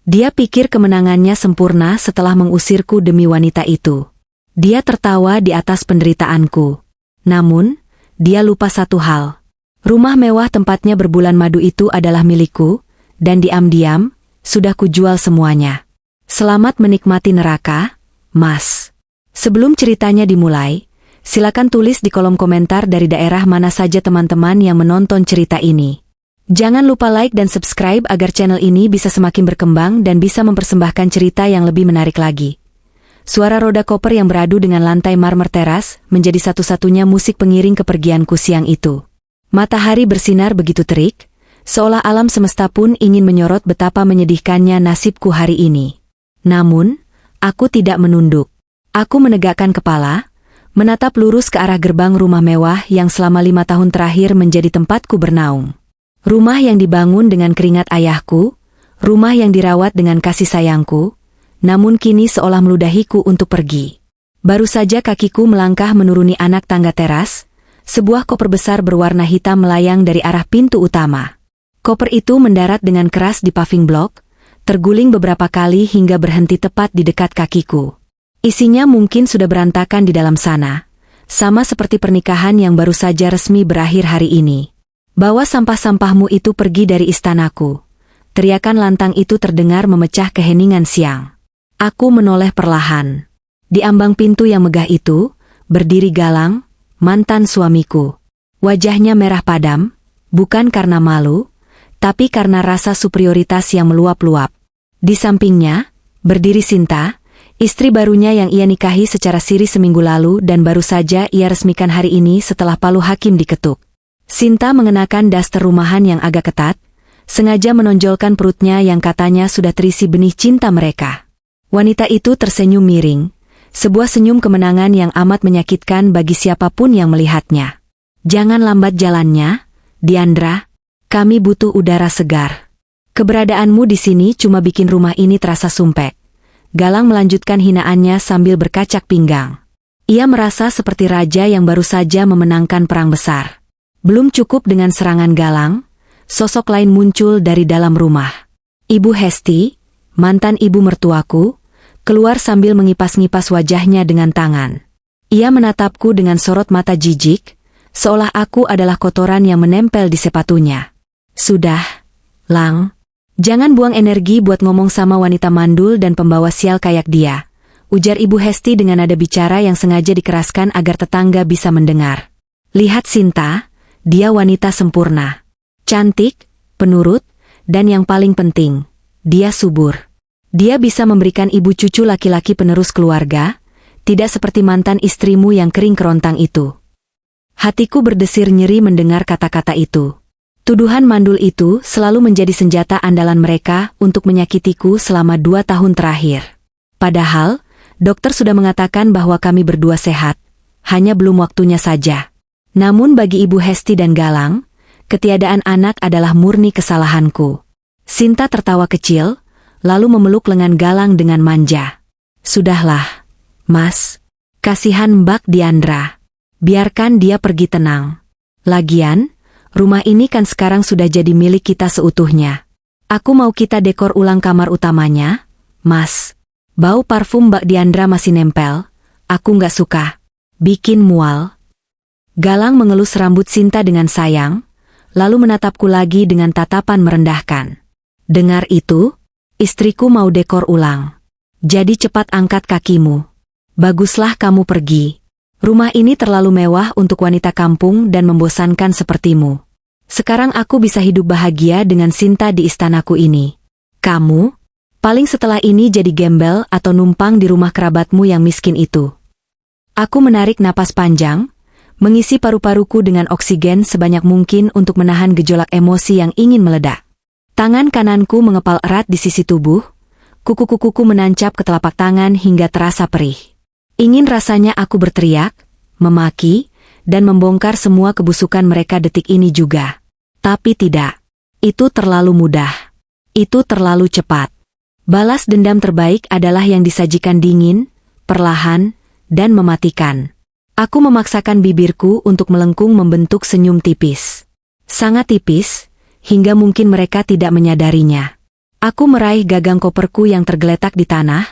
Dia pikir kemenangannya sempurna setelah mengusirku demi wanita itu. Dia tertawa di atas penderitaanku. Namun, dia lupa satu hal. Rumah mewah tempatnya berbulan madu itu adalah milikku, dan diam-diam, sudah kujual semuanya. Selamat menikmati neraka, Mas. Sebelum ceritanya dimulai, silakan tulis di kolom komentar dari daerah mana saja teman-teman yang menonton cerita ini. Jangan lupa like dan subscribe agar channel ini bisa semakin berkembang dan bisa mempersembahkan cerita yang lebih menarik lagi. Suara roda koper yang beradu dengan lantai marmer teras menjadi satu-satunya musik pengiring kepergianku siang itu. Matahari bersinar begitu terik, seolah alam semesta pun ingin menyorot betapa menyedihkannya nasibku hari ini. Namun, aku tidak menunduk. Aku menegakkan kepala, menatap lurus ke arah gerbang rumah mewah yang selama 5 tahun terakhir menjadi tempatku bernaung. Rumah yang dibangun dengan keringat ayahku, rumah yang dirawat dengan kasih sayangku, namun kini seolah meludahiku untuk pergi. Baru saja kakiku melangkah menuruni anak tangga teras, sebuah koper besar berwarna hitam melayang dari arah pintu utama. Koper itu mendarat dengan keras di paving block, terguling beberapa kali hingga berhenti tepat di dekat kakiku. Isinya mungkin sudah berantakan di dalam sana, sama seperti pernikahan yang baru saja resmi berakhir hari ini. Bawa sampah-sampahmu itu pergi dari istanaku. Teriakan lantang itu terdengar memecah keheningan siang. Aku menoleh perlahan. Di ambang pintu yang megah itu, berdiri Galang, mantan suamiku. Wajahnya merah padam, bukan karena malu, tapi karena rasa superioritas yang meluap-luap. Di sampingnya, berdiri Sinta, istri barunya yang ia nikahi secara siri seminggu lalu dan baru saja ia resmikan hari ini setelah palu hakim diketuk. Sinta mengenakan daster rumahan yang agak ketat, sengaja menonjolkan perutnya yang katanya sudah terisi benih cinta mereka. Wanita itu tersenyum miring, sebuah senyum kemenangan yang amat menyakitkan bagi siapapun yang melihatnya. Jangan lambat jalannya, Diandra, kami butuh udara segar. Keberadaanmu di sini cuma bikin rumah ini terasa sumpek. Galang melanjutkan hinaannya sambil berkacak pinggang. Ia merasa seperti raja yang baru saja memenangkan perang besar. Belum cukup dengan serangan Galang, sosok lain muncul dari dalam rumah. Ibu Hesti, mantan ibu mertuaku, keluar sambil mengipas-ngipas wajahnya dengan tangan. Ia menatapku dengan sorot mata jijik, seolah aku adalah kotoran yang menempel di sepatunya. Sudah, Lang. Jangan buang energi buat ngomong sama wanita mandul dan pembawa sial kayak dia, ujar Ibu Hesti dengan nada bicara yang sengaja dikeraskan agar tetangga bisa mendengar. Lihat Sinta. Dia wanita sempurna, cantik, penurut, dan yang paling penting, dia subur. Dia bisa memberikan ibu cucu laki-laki penerus keluarga, tidak seperti mantan istrimu yang kering kerontang itu. Hatiku berdesir nyeri mendengar kata-kata itu. Tuduhan mandul itu selalu menjadi senjata andalan mereka untuk menyakitiku selama 2 tahun terakhir. Padahal, dokter sudah mengatakan bahwa kami berdua sehat, hanya belum waktunya saja. Namun bagi Ibu Hesti dan Galang, ketiadaan anak adalah murni kesalahanku. Sinta tertawa kecil, lalu memeluk lengan Galang dengan manja. Sudahlah, Mas. Kasihan Mbak Diandra. Biarkan dia pergi tenang. Lagian, rumah ini kan sekarang sudah jadi milik kita seutuhnya. Aku mau kita dekor ulang kamar utamanya, Mas. Bau parfum Mbak Diandra masih nempel, aku nggak suka. Bikin mual. Galang mengelus rambut Sinta dengan sayang, lalu menatapku lagi dengan tatapan merendahkan. Dengar itu, istriku mau dekor ulang. Jadi cepat angkat kakimu. Baguslah kamu pergi. Rumah ini terlalu mewah untuk wanita kampung dan membosankan sepertimu. Sekarang aku bisa hidup bahagia dengan Sinta di istanaku ini. Kamu, paling setelah ini jadi gembel atau numpang di rumah kerabatmu yang miskin itu. Aku menarik napas panjang, mengisi paru-paruku dengan oksigen sebanyak mungkin untuk menahan gejolak emosi yang ingin meledak. Tangan kananku mengepal erat di sisi tubuh, kuku-kukuku menancap ke telapak tangan hingga terasa perih. Ingin rasanya aku berteriak, memaki, dan membongkar semua kebusukan mereka detik ini juga. Tapi tidak. Itu terlalu mudah. Itu terlalu cepat. Balas dendam terbaik adalah yang disajikan dingin, perlahan, dan mematikan. Aku memaksakan bibirku untuk melengkung membentuk senyum tipis. Sangat tipis, hingga mungkin mereka tidak menyadarinya. Aku meraih gagang koperku yang tergeletak di tanah,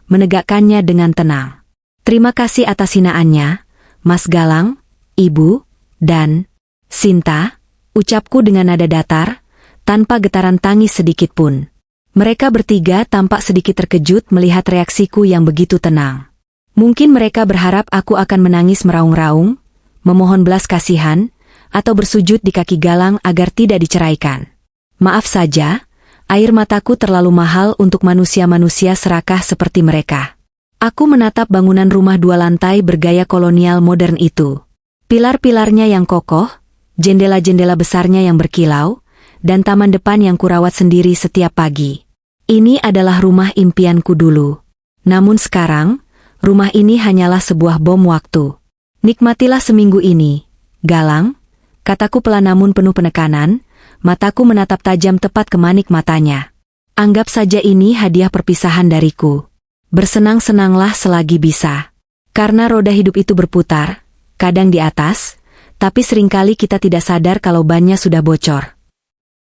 menegakkannya dengan tenang. Terima kasih atas hinaannya, Mas Galang, Ibu, dan Sinta, ucapku dengan nada datar, tanpa getaran tangis sedikit pun. Mereka bertiga tampak sedikit terkejut melihat reaksiku yang begitu tenang. Mungkin mereka berharap aku akan menangis meraung-raung, memohon belas kasihan, atau bersujud di kaki Galang agar tidak diceraikan. Maaf saja, air mataku terlalu mahal untuk manusia-manusia serakah seperti mereka. Aku menatap bangunan rumah 2 lantai bergaya kolonial modern itu. Pilar-pilarnya yang kokoh, jendela-jendela besarnya yang berkilau, dan taman depan yang kurawat sendiri setiap pagi. Ini adalah rumah impianku dulu. Namun sekarang, rumah ini hanyalah sebuah bom waktu. Nikmatilah seminggu ini, Galang, kataku pelan namun penuh penekanan, mataku menatap tajam tepat ke manik matanya. Anggap saja ini hadiah perpisahan dariku. Bersenang-senanglah selagi bisa. Karena roda hidup itu berputar, kadang di atas, tapi seringkali kita tidak sadar kalau bannya sudah bocor.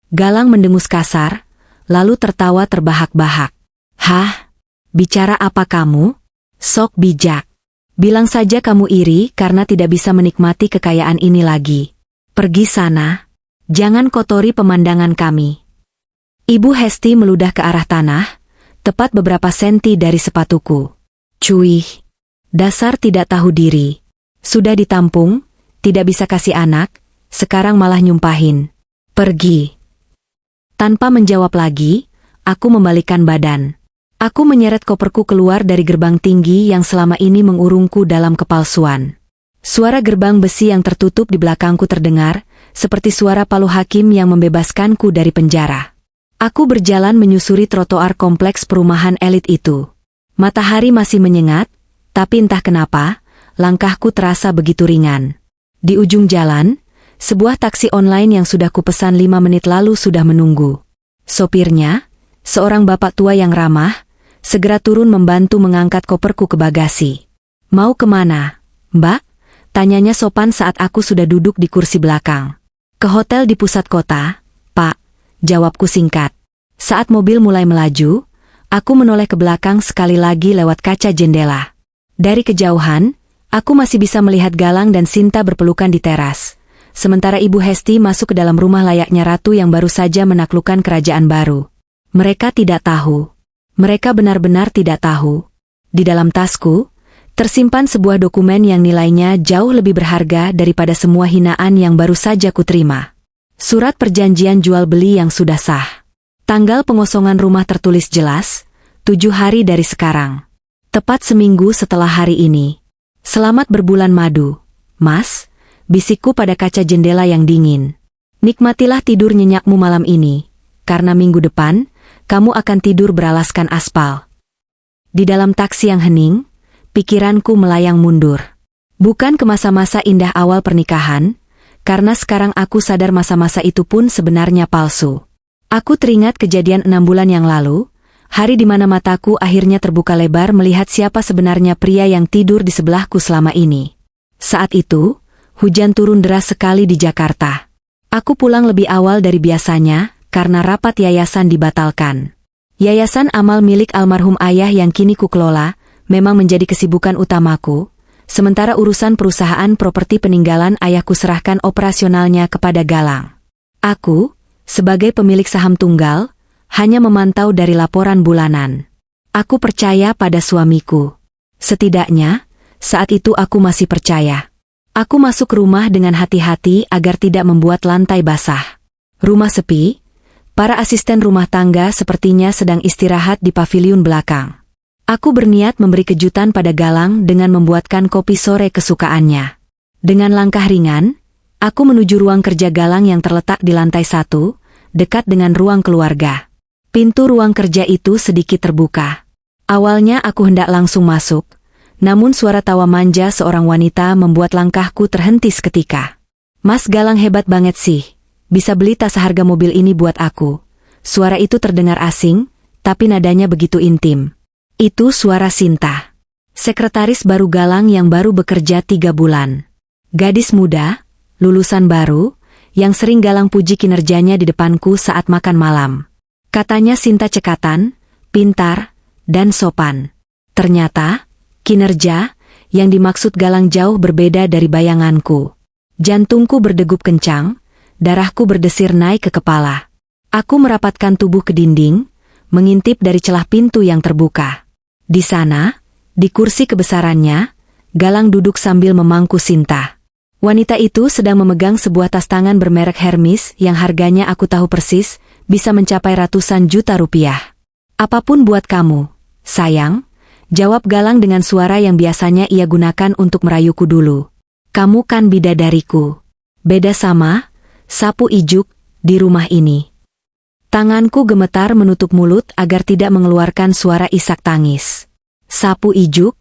Galang mendengus kasar, lalu tertawa terbahak-bahak. Hah? Bicara apa kamu? Sok bijak. Bilang saja kamu iri karena tidak bisa menikmati kekayaan ini lagi. Pergi sana. Jangan kotori pemandangan kami. Ibu Hesti meludah ke arah tanah, tepat beberapa senti dari sepatuku. Cuih. Dasar tidak tahu diri. Sudah ditampung, tidak bisa kasih anak, sekarang malah nyumpahin. Pergi. Tanpa menjawab lagi, aku membalikkan badan. Aku menyeret koperku keluar dari gerbang tinggi yang selama ini mengurungku dalam kepalsuan. Suara gerbang besi yang tertutup di belakangku terdengar, seperti suara palu hakim yang membebaskanku dari penjara. Aku berjalan menyusuri trotoar kompleks perumahan elit itu. Matahari masih menyengat, tapi entah kenapa, langkahku terasa begitu ringan. Di ujung jalan, sebuah taksi online yang sudah kupesan 5 menit lalu sudah menunggu. Sopirnya, seorang bapak tua yang ramah, segera turun membantu mengangkat koperku ke bagasi. Mau kemana, Mbak? Tanyanya sopan saat aku sudah duduk di kursi belakang. Ke hotel di pusat kota, Pak. Jawabku singkat. Saat mobil mulai melaju, aku menoleh ke belakang sekali lagi lewat kaca jendela. Dari kejauhan, aku masih bisa melihat Galang dan Sinta berpelukan di teras. Sementara Ibu Hesti masuk ke dalam rumah layaknya ratu yang baru saja menaklukkan kerajaan baru. Mereka tidak tahu. Mereka benar-benar tidak tahu. Di dalam tasku, tersimpan sebuah dokumen yang nilainya jauh lebih berharga daripada semua hinaan yang baru saja kuterima. Surat perjanjian jual-beli yang sudah sah. Tanggal pengosongan rumah tertulis jelas, 7 hari dari sekarang. Tepat seminggu setelah hari ini. Selamat berbulan madu, Mas, bisikku pada kaca jendela yang dingin. Nikmatilah tidur nyenyakmu malam ini, karena minggu depan, kamu akan tidur beralaskan aspal. Di dalam taksi yang hening, pikiranku melayang mundur. Bukan ke masa-masa indah awal pernikahan, karena sekarang aku sadar masa-masa itu pun sebenarnya palsu. Aku teringat kejadian 6 bulan yang lalu, hari di mana mataku akhirnya terbuka lebar melihat siapa sebenarnya pria yang tidur di sebelahku selama ini. Saat itu, hujan turun deras sekali di Jakarta. Aku pulang lebih awal dari biasanya, karena rapat yayasan dibatalkan. Yayasan amal milik almarhum ayah yang kini kukelola, memang menjadi kesibukan utamaku. Sementara urusan perusahaan properti peninggalan ayahku serahkan operasionalnya kepada Galang. Aku, sebagai pemilik saham tunggal, hanya memantau dari laporan bulanan. Aku percaya pada suamiku. Setidaknya, saat itu aku masih percaya. Aku masuk rumah dengan hati-hati agar tidak membuat lantai basah. Rumah sepi, para asisten rumah tangga sepertinya sedang istirahat di paviliun belakang. Aku berniat memberi kejutan pada Galang dengan membuatkan kopi sore kesukaannya. Dengan langkah ringan, aku menuju ruang kerja Galang yang terletak di lantai 1, dekat dengan ruang keluarga. Pintu ruang kerja itu sedikit terbuka. Awalnya aku hendak langsung masuk, namun suara tawa manja seorang wanita membuat langkahku terhenti seketika. Mas Galang hebat banget sih, bisa beli tas seharga mobil ini buat aku. Suara itu terdengar asing, tapi nadanya begitu intim. Itu suara Sinta, sekretaris baru Galang yang baru bekerja 3 bulan. Gadis muda, lulusan baru, yang sering Galang puji kinerjanya di depanku saat makan malam. Katanya Sinta cekatan, pintar, dan sopan. Ternyata, kinerja yang dimaksud Galang jauh berbeda dari bayanganku. Jantungku berdegup kencang, darahku berdesir naik ke kepala. Aku merapatkan tubuh ke dinding, mengintip dari celah pintu yang terbuka. Di sana, di kursi kebesarannya, Galang duduk sambil memangku Sinta. Wanita itu sedang memegang sebuah tas tangan bermerek Hermes yang harganya aku tahu persis, bisa mencapai ratusan juta rupiah. Apapun buat kamu, sayang, jawab Galang dengan suara yang biasanya ia gunakan untuk merayuku dulu. Kamu kan bidadariku. Beda sama, sapu ijuk, di rumah ini. Tanganku gemetar menutup mulut agar tidak mengeluarkan suara isak tangis. Sapu ijuk?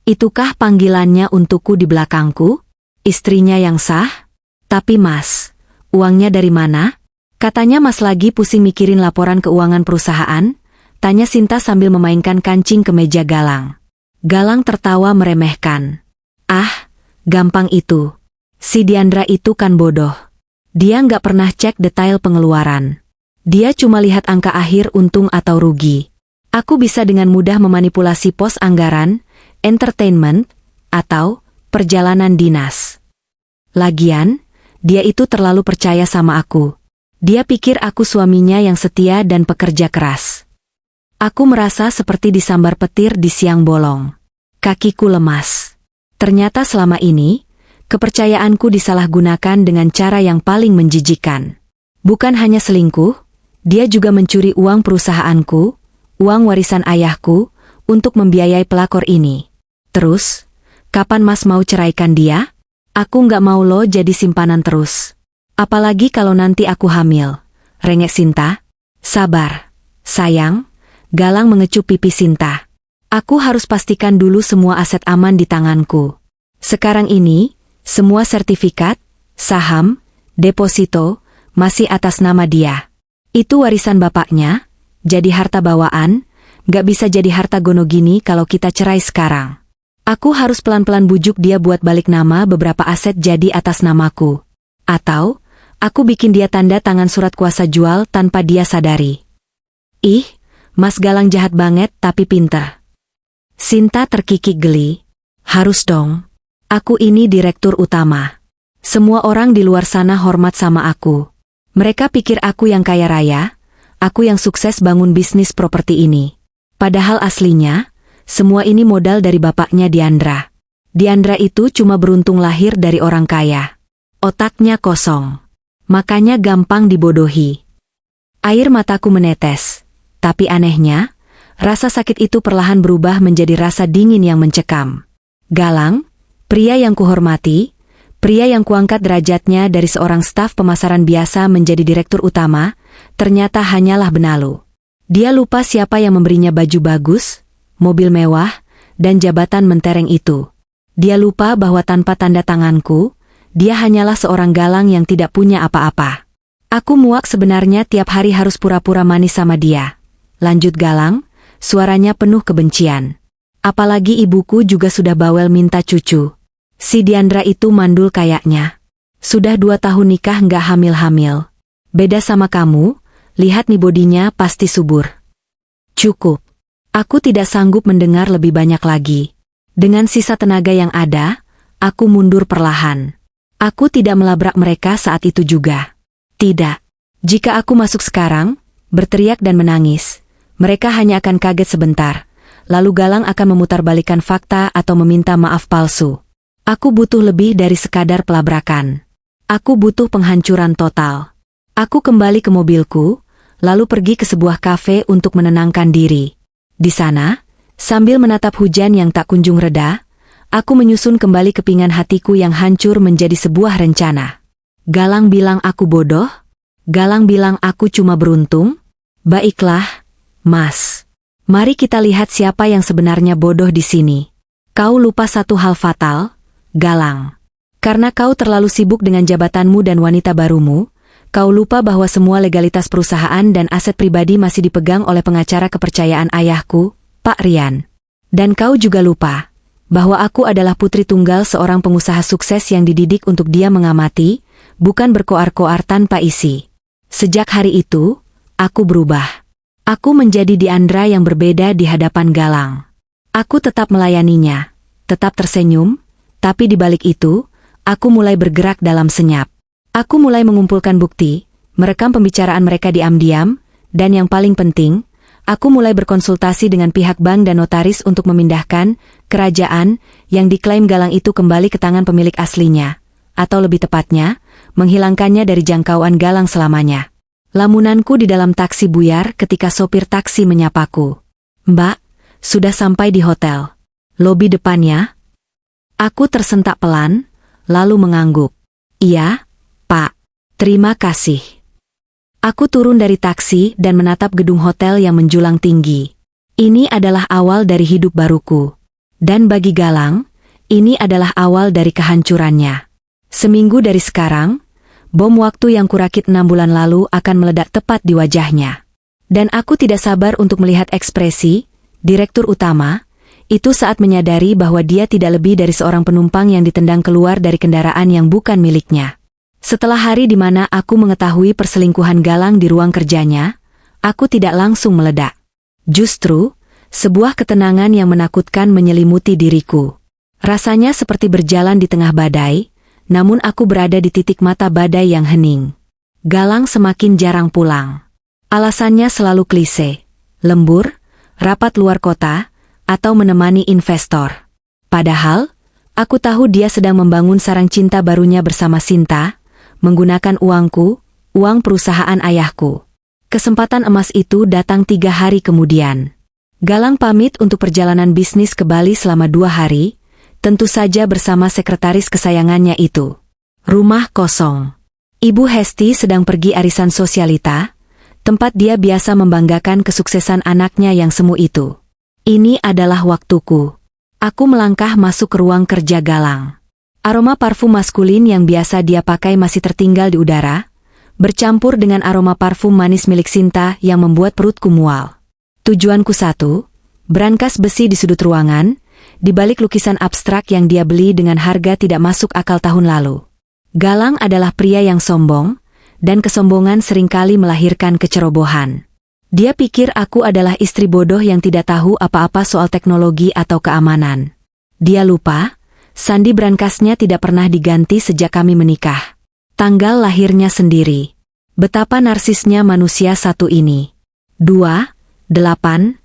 Itukah panggilannya untukku di belakangku? Istrinya yang sah? Tapi Mas, uangnya dari mana? Katanya Mas lagi pusing mikirin laporan keuangan perusahaan, tanya Sinta sambil memainkan kancing ke meja Galang. Galang tertawa meremehkan. Ah, gampang itu. Si Diandra itu kan bodoh. Dia nggak pernah cek detail pengeluaran. Dia cuma lihat angka akhir untung atau rugi. Aku bisa dengan mudah memanipulasi pos anggaran, entertainment, atau perjalanan dinas. Lagian, dia itu terlalu percaya sama aku. Dia pikir aku suaminya yang setia dan pekerja keras. Aku merasa seperti disambar petir di siang bolong. Kakiku lemas. Ternyata selama ini, kepercayaanku disalahgunakan dengan cara yang paling menjijikan. Bukan hanya selingkuh, dia juga mencuri uang perusahaanku, uang warisan ayahku, untuk membiayai pelakor ini. Terus, kapan Mas mau ceraikan dia? Aku nggak mau lo jadi simpanan terus. Apalagi kalau nanti aku hamil. Rengek Sinta. Sabar. Sayang. Galang mengecup pipi Sinta. Aku harus pastikan dulu semua aset aman di tanganku. Sekarang ini, semua sertifikat, saham, deposito, masih atas nama dia. Itu warisan bapaknya, jadi harta bawaan, nggak bisa jadi harta gono gini kalau kita cerai sekarang. Aku harus pelan-pelan bujuk dia buat balik nama beberapa aset jadi atas namaku. Atau, aku bikin dia tanda tangan surat kuasa jual tanpa dia sadari. Ih, Mas Galang jahat banget tapi pintar. Sinta terkikik geli. Harus dong. Aku ini direktur utama. Semua orang di luar sana hormat sama aku. Mereka pikir aku yang kaya raya, aku yang sukses bangun bisnis properti ini. Padahal aslinya, semua ini modal dari bapaknya Diandra. Diandra itu cuma beruntung lahir dari orang kaya. Otaknya kosong. Makanya gampang dibodohi. Air mataku menetes. Tapi anehnya, rasa sakit itu perlahan berubah menjadi rasa dingin yang mencekam. Galang, pria yang kuhormati, pria yang kuangkat derajatnya dari seorang staf pemasaran biasa menjadi direktur utama, ternyata hanyalah benalu. Dia lupa siapa yang memberinya baju bagus, mobil mewah, dan jabatan mentereng itu. Dia lupa bahwa tanpa tanda tanganku, dia hanyalah seorang Galang yang tidak punya apa-apa. Aku muak sebenarnya tiap hari harus pura-pura manis sama dia. Lanjut Galang, suaranya penuh kebencian. Apalagi ibuku juga sudah bawel minta cucu. Si Diandra itu mandul kayaknya. Sudah 2 tahun nikah nggak hamil-hamil. Beda sama kamu, lihat nih bodinya pasti subur. Cukup. Aku tidak sanggup mendengar lebih banyak lagi. Dengan sisa tenaga yang ada, aku mundur perlahan. Aku tidak melabrak mereka saat itu juga. Tidak. Jika aku masuk sekarang, berteriak dan menangis, mereka hanya akan kaget sebentar, lalu Galang akan memutarbalikkan fakta atau meminta maaf palsu. Aku butuh lebih dari sekadar pelabrakan. Aku butuh penghancuran total. Aku kembali ke mobilku, lalu pergi ke sebuah kafe untuk menenangkan diri. Di sana, sambil menatap hujan yang tak kunjung reda, aku menyusun kembali kepingan hatiku yang hancur menjadi sebuah rencana. Galang bilang aku bodoh? Galang bilang aku cuma beruntung? Baiklah, Mas. Mari kita lihat siapa yang sebenarnya bodoh di sini. Kau lupa satu hal fatal, Galang. Karena kau terlalu sibuk dengan jabatanmu dan wanita barumu, kau lupa bahwa semua legalitas perusahaan dan aset pribadi masih dipegang oleh pengacara kepercayaan ayahku, Pak Rian. Dan kau juga lupa bahwa aku adalah putri tunggal seorang pengusaha sukses yang dididik untuk dia mengamati, bukan berkoar-koar tanpa isi. Sejak hari itu, aku berubah. Aku menjadi Diandra yang berbeda di hadapan Galang. Aku tetap melayaninya, tetap tersenyum, tapi di balik itu, aku mulai bergerak dalam senyap. Aku mulai mengumpulkan bukti, merekam pembicaraan mereka diam-diam, dan yang paling penting, aku mulai berkonsultasi dengan pihak bank dan notaris untuk memindahkan kerajaan yang diklaim Galang itu kembali ke tangan pemilik aslinya, atau lebih tepatnya, menghilangkannya dari jangkauan Galang selamanya. Lamunanku di dalam taksi buyar ketika sopir taksi menyapaku. "Mbak, sudah sampai di hotel. Lobi depannya?" Aku tersentak pelan, lalu mengangguk. "Iya, Pak. Terima kasih." Aku turun dari taksi dan menatap gedung hotel yang menjulang tinggi. Ini adalah awal dari hidup baruku. Dan bagi Galang, ini adalah awal dari kehancurannya. Seminggu dari sekarang, bom waktu yang kurakit 6 bulan lalu akan meledak tepat di wajahnya. Dan aku tidak sabar untuk melihat ekspresi direktur utama itu saat menyadari bahwa dia tidak lebih dari seorang penumpang yang ditendang keluar dari kendaraan yang bukan miliknya. Setelah hari di mana aku mengetahui perselingkuhan Galang di ruang kerjanya, aku tidak langsung meledak. Justru, sebuah ketenangan yang menakutkan menyelimuti diriku. Rasanya seperti berjalan di tengah badai, namun aku berada di titik mata badai yang hening. Galang semakin jarang pulang. Alasannya selalu klise, lembur, rapat luar kota, atau menemani investor. Padahal, aku tahu dia sedang membangun sarang cinta barunya bersama Sinta, menggunakan uangku, uang perusahaan ayahku. Kesempatan emas itu datang 3 hari kemudian. Galang pamit untuk perjalanan bisnis ke Bali selama 2 hari, tentu saja bersama sekretaris kesayangannya itu. Rumah kosong. Ibu Hesti sedang pergi arisan sosialita, tempat dia biasa membanggakan kesuksesan anaknya yang semu itu. Ini adalah waktuku. Aku melangkah masuk ke ruang kerja Galang. Aroma parfum maskulin yang biasa dia pakai masih tertinggal di udara, bercampur dengan aroma parfum manis milik Sinta yang membuat perutku mual. Tujuanku satu, brankas besi di sudut ruangan, di balik lukisan abstrak yang dia beli dengan harga tidak masuk akal tahun lalu. Galang adalah pria yang sombong, dan kesombongan seringkali melahirkan kecerobohan. Dia pikir aku adalah istri bodoh yang tidak tahu apa-apa soal teknologi atau keamanan. Dia lupa, sandi brankasnya tidak pernah diganti sejak kami menikah. Tanggal lahirnya sendiri. Betapa narsisnya manusia satu ini. 28110.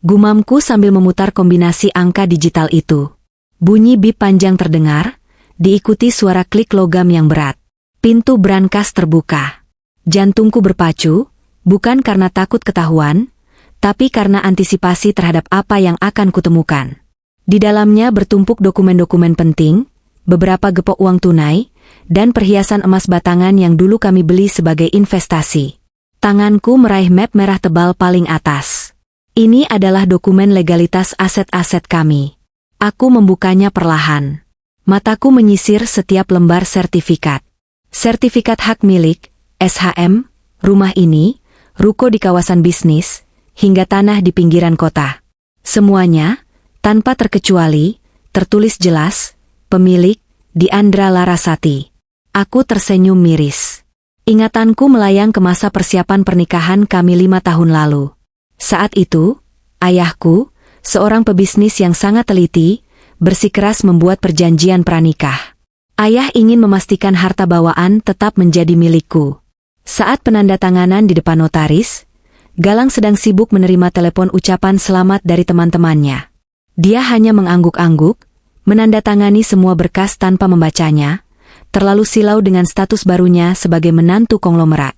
Gumamku sambil memutar kombinasi angka digital itu. Bunyi bip panjang terdengar, diikuti suara klik logam yang berat. Pintu brankas terbuka. Jantungku berpacu, bukan karena takut ketahuan, tapi karena antisipasi terhadap apa yang akan kutemukan. Di dalamnya bertumpuk dokumen-dokumen penting, beberapa gepok uang tunai, dan perhiasan emas batangan yang dulu kami beli sebagai investasi. Tanganku meraih map merah tebal paling atas. Ini adalah dokumen legalitas aset-aset kami. Aku membukanya perlahan. Mataku menyisir setiap lembar sertifikat. Sertifikat hak milik, SHM, rumah ini, ruko di kawasan bisnis, hingga tanah di pinggiran kota. Semuanya, tanpa terkecuali, tertulis jelas, pemilik, Diandra Larasati. Aku tersenyum miris. Ingatanku melayang ke masa persiapan pernikahan kami 5 tahun lalu. Saat itu, ayahku, seorang pebisnis yang sangat teliti, bersikeras membuat perjanjian pranikah. Ayah ingin memastikan harta bawaan tetap menjadi milikku. Saat penandatanganan di depan notaris, Galang sedang sibuk menerima telepon ucapan selamat dari teman-temannya. Dia hanya mengangguk-angguk, menandatangani semua berkas tanpa membacanya, terlalu silau dengan status barunya sebagai menantu konglomerat.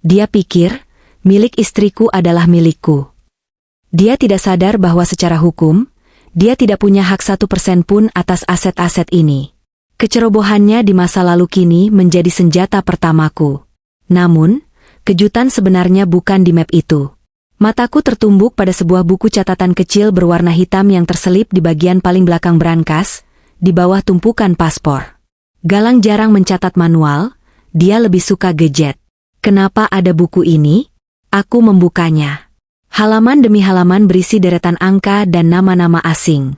Dia pikir, milik istriku adalah milikku. Dia tidak sadar bahwa secara hukum, dia tidak punya hak 1% pun atas aset-aset ini. Kecerobohannya di masa lalu kini menjadi senjata pertamaku. Namun, kejutan sebenarnya bukan di map itu. Mataku tertumbuk pada sebuah buku catatan kecil berwarna hitam yang terselip di bagian paling belakang brankas, di bawah tumpukan paspor. Galang jarang mencatat manual, dia lebih suka gadget. Kenapa ada buku ini? Aku membukanya. Halaman demi halaman berisi deretan angka dan nama-nama asing.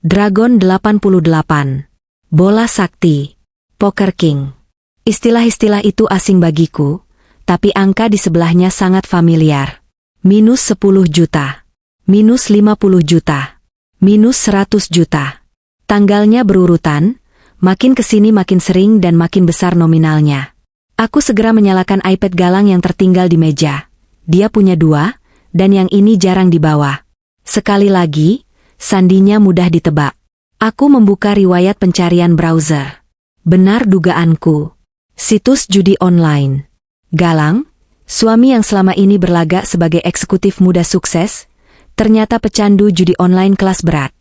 Dragon 88. Bola Sakti. Poker King. Istilah-istilah itu asing bagiku, tapi angka di sebelahnya sangat familiar. Minus 10 juta. Minus 50 juta. Minus 100 juta. Tanggalnya berurutan, makin kesini makin sering dan makin besar nominalnya. Aku segera menyalakan iPad Galang yang tertinggal di meja. Dia punya 2, dan yang ini jarang dibawa. Sekali lagi, sandinya mudah ditebak. Aku membuka riwayat pencarian browser. Benar dugaanku. Situs judi online. Galang, suami yang selama ini berlagak sebagai eksekutif muda sukses, ternyata pecandu judi online kelas berat.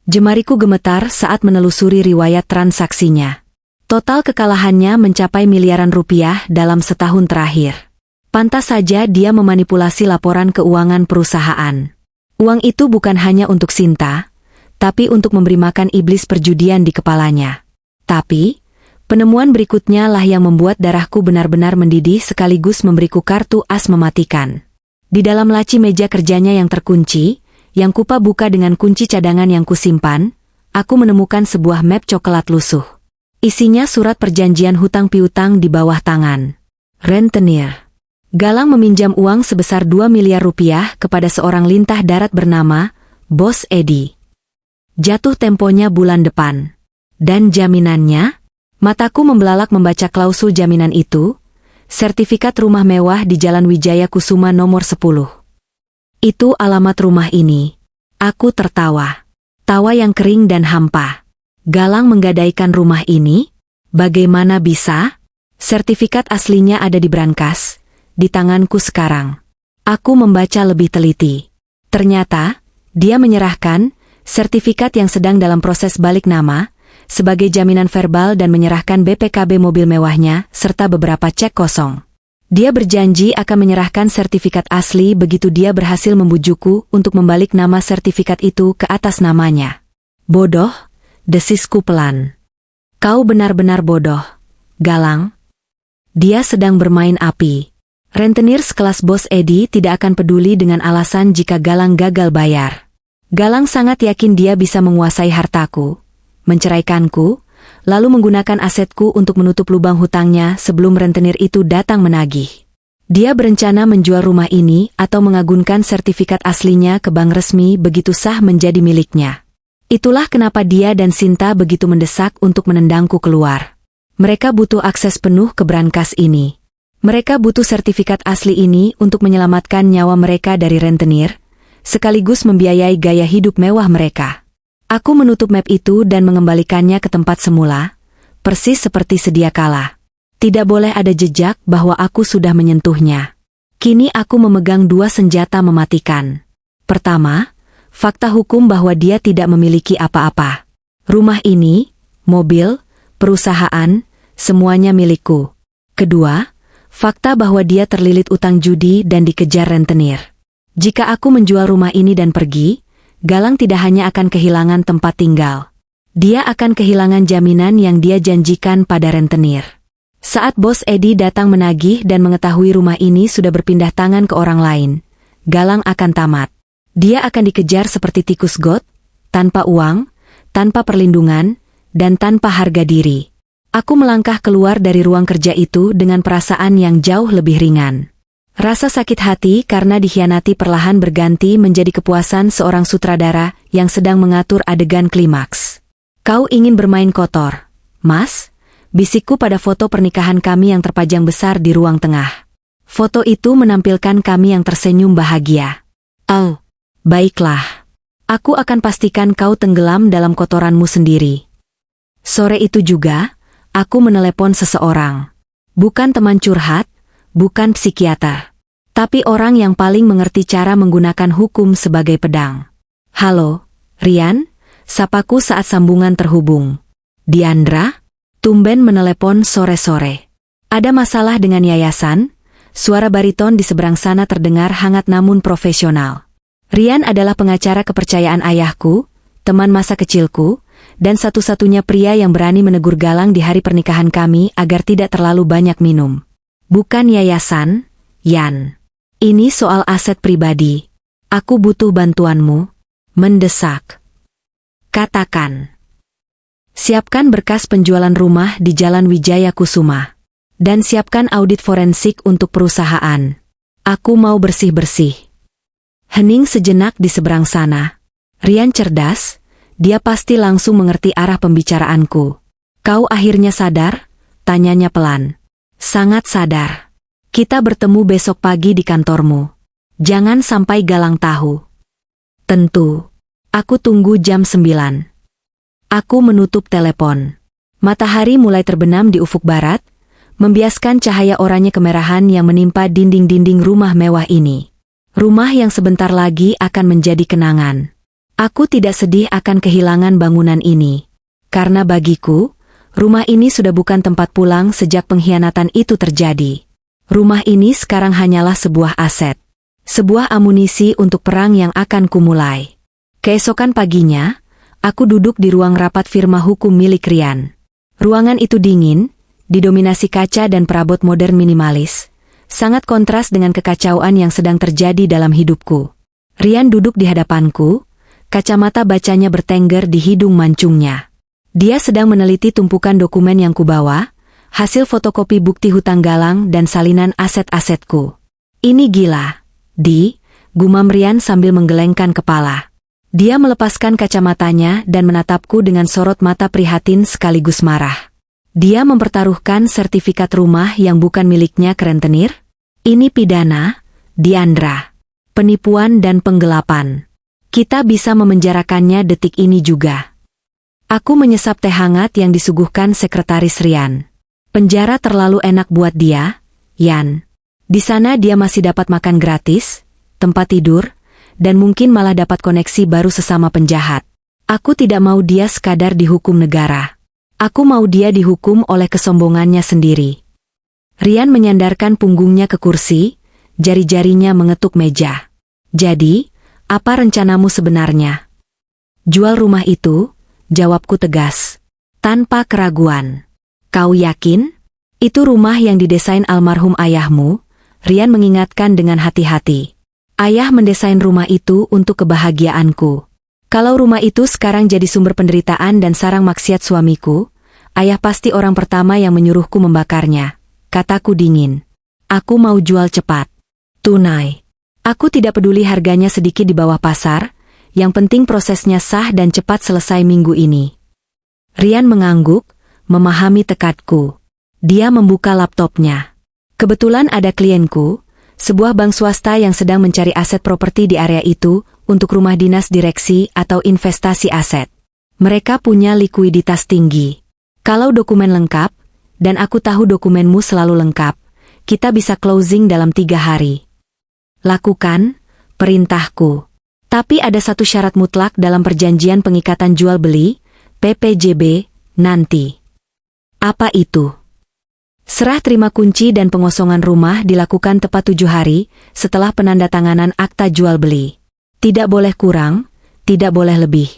Jemariku gemetar saat menelusuri riwayat transaksinya. Total kekalahannya mencapai miliaran rupiah dalam setahun terakhir. Pantas saja dia memanipulasi laporan keuangan perusahaan. Uang itu bukan hanya untuk Sinta, tapi untuk memberi makan iblis perjudian di kepalanya. Tapi, penemuan berikutnya lah yang membuat darahku benar-benar mendidih sekaligus memberiku kartu as mematikan. Di dalam laci meja kerjanya yang terkunci, yang kupa buka dengan kunci cadangan yang kusimpan, aku menemukan sebuah map coklat lusuh. Isinya surat perjanjian hutang piutang di bawah tangan. Rentenir. Galang meminjam uang sebesar 2 miliar rupiah kepada seorang lintah darat bernama Bos Edi. Jatuh temponya bulan depan. Dan jaminannya? Mataku membelalak membaca klausul jaminan itu, sertifikat rumah mewah di Jalan Wijaya Kusuma nomor 10. Itu alamat rumah ini. Aku tertawa. Tawa yang kering dan hampa. Galang menggadaikan rumah ini? Bagaimana bisa? Sertifikat aslinya ada di brankas, di tanganku sekarang. Aku membaca lebih teliti. Ternyata, dia menyerahkan sertifikat yang sedang dalam proses balik nama, sebagai jaminan verbal dan menyerahkan BPKB mobil mewahnya, serta beberapa cek kosong. Dia berjanji akan menyerahkan sertifikat asli begitu dia berhasil membujukku untuk membalik nama sertifikat itu ke atas namanya. Bodoh, desisku pelan. Kau benar-benar bodoh, Galang. Dia sedang bermain api. Rentenir sekelas Bos Edi tidak akan peduli dengan alasan jika Galang gagal bayar. Galang sangat yakin dia bisa menguasai hartaku, menceraikanku, lalu menggunakan asetku untuk menutup lubang hutangnya sebelum rentenir itu datang menagih. Dia berencana menjual rumah ini atau mengagunkan sertifikat aslinya ke bank resmi begitu sah menjadi miliknya. Itulah kenapa dia dan Sinta begitu mendesak untuk menendangku keluar. Mereka butuh akses penuh ke brankas ini. Mereka butuh sertifikat asli ini untuk menyelamatkan nyawa mereka dari rentenir, sekaligus membiayai gaya hidup mewah mereka. Aku menutup map itu dan mengembalikannya ke tempat semula, persis seperti sedia kala. Tidak boleh ada jejak bahwa aku sudah menyentuhnya. Kini aku memegang 2 senjata mematikan. Pertama, fakta hukum bahwa dia tidak memiliki apa-apa. Rumah ini, mobil, perusahaan, semuanya milikku. Kedua, fakta bahwa dia terlilit utang judi dan dikejar rentenir. Jika aku menjual rumah ini dan pergi, Galang tidak hanya akan kehilangan tempat tinggal. Dia akan kehilangan jaminan yang dia janjikan pada rentenir. Saat Bos Edi datang menagih dan mengetahui rumah ini sudah berpindah tangan ke orang lain, Galang akan tamat. Dia akan dikejar seperti tikus got, tanpa uang, tanpa perlindungan, dan tanpa harga diri. Aku melangkah keluar dari ruang kerja itu dengan perasaan yang jauh lebih ringan. Rasa sakit hati karena dikhianati perlahan berganti menjadi kepuasan seorang sutradara yang sedang mengatur adegan klimaks. Kau ingin bermain kotor, Mas? Bisikku pada foto pernikahan kami yang terpajang besar di ruang tengah. Foto itu menampilkan kami yang tersenyum bahagia. Oh, baiklah. Aku akan pastikan kau tenggelam dalam kotoranmu sendiri. Sore itu juga, aku menelepon seseorang. Bukan teman curhat, bukan psikiater, tapi orang yang paling mengerti cara menggunakan hukum sebagai pedang. Halo, Rian, sapaku saat sambungan terhubung. Diandra, tumben menelepon sore-sore. Ada masalah dengan yayasan? Suara bariton di seberang sana terdengar hangat namun profesional. Rian adalah pengacara kepercayaan ayahku, teman masa kecilku, dan satu-satunya pria yang berani menegur Galang di hari pernikahan kami agar tidak terlalu banyak minum. Bukan yayasan, Yan. Ini soal aset pribadi. Aku butuh bantuanmu. Mendesak. Katakan. Siapkan berkas penjualan rumah di Jalan Wijaya Kusuma. Dan siapkan audit forensik untuk perusahaan. Aku mau bersih-bersih. Hening sejenak di seberang sana. Rian cerdas, dia pasti langsung mengerti arah pembicaraanku. Kau akhirnya sadar? Tanyanya pelan. Sangat sadar. Kita bertemu besok pagi di kantormu. Jangan sampai Galang tahu. Tentu. Aku tunggu jam 9. Aku menutup telepon. Matahari mulai terbenam di ufuk barat, membiaskan cahaya oranye kemerahan yang menimpa dinding-dinding rumah mewah ini. Rumah yang sebentar lagi akan menjadi kenangan. Aku tidak sedih akan kehilangan bangunan ini. Karena bagiku, rumah ini sudah bukan tempat pulang sejak pengkhianatan itu terjadi. Rumah ini sekarang hanyalah sebuah aset. Sebuah amunisi untuk perang yang akan kumulai. Keesokan paginya, aku duduk di ruang rapat firma hukum milik Rian. Ruangan itu dingin, didominasi kaca dan perabot modern minimalis, sangat kontras dengan kekacauan yang sedang terjadi dalam hidupku. Rian duduk di hadapanku, kacamata bacanya bertengger di hidung mancungnya. Dia sedang meneliti tumpukan dokumen yang kubawa, hasil fotokopi bukti hutang Galang dan salinan aset-asetku. Ini gila, gumam Rian sambil menggelengkan kepala. Dia melepaskan kacamatanya dan menatapku dengan sorot mata prihatin sekaligus marah. Dia mempertaruhkan sertifikat rumah yang bukan miliknya ke rentenir? Ini pidana, Diandra. Penipuan dan penggelapan. Kita bisa memenjarakannya detik ini juga. Aku menyesap teh hangat yang disuguhkan sekretaris Rian. Penjara terlalu enak buat dia, Yan. Di sana dia masih dapat makan gratis, tempat tidur, dan mungkin malah dapat koneksi baru sesama penjahat. Aku tidak mau dia sekadar dihukum negara. Aku mau dia dihukum oleh kesombongannya sendiri. Rian menyandarkan punggungnya ke kursi, jari-jarinya mengetuk meja. Jadi, apa rencanamu sebenarnya? Jual rumah itu, jawabku tegas. Tanpa keraguan. Kau yakin? Itu rumah yang didesain almarhum ayahmu, Rian mengingatkan dengan hati-hati. Ayah mendesain rumah itu untuk kebahagiaanku. Kalau rumah itu sekarang jadi sumber penderitaan dan sarang maksiat suamiku, ayah pasti orang pertama yang menyuruhku membakarnya, kataku dingin. Aku mau jual cepat. Tunai. Aku tidak peduli harganya sedikit di bawah pasar, yang penting prosesnya sah dan cepat selesai minggu ini. Rian mengangguk, memahami tekadku. Dia membuka laptopnya. Kebetulan ada klienku, sebuah bank swasta yang sedang mencari aset properti di area itu untuk rumah dinas direksi atau investasi aset. Mereka punya likuiditas tinggi. Kalau dokumen lengkap, dan aku tahu dokumenmu selalu lengkap, kita bisa closing dalam 3 hari. Lakukan, perintahku. Tapi ada satu syarat mutlak dalam perjanjian pengikatan jual-beli, PPJB, nanti. Apa itu? Serah terima kunci dan pengosongan rumah dilakukan tepat 7 hari setelah penandatanganan akta jual-beli. Tidak boleh kurang, tidak boleh lebih.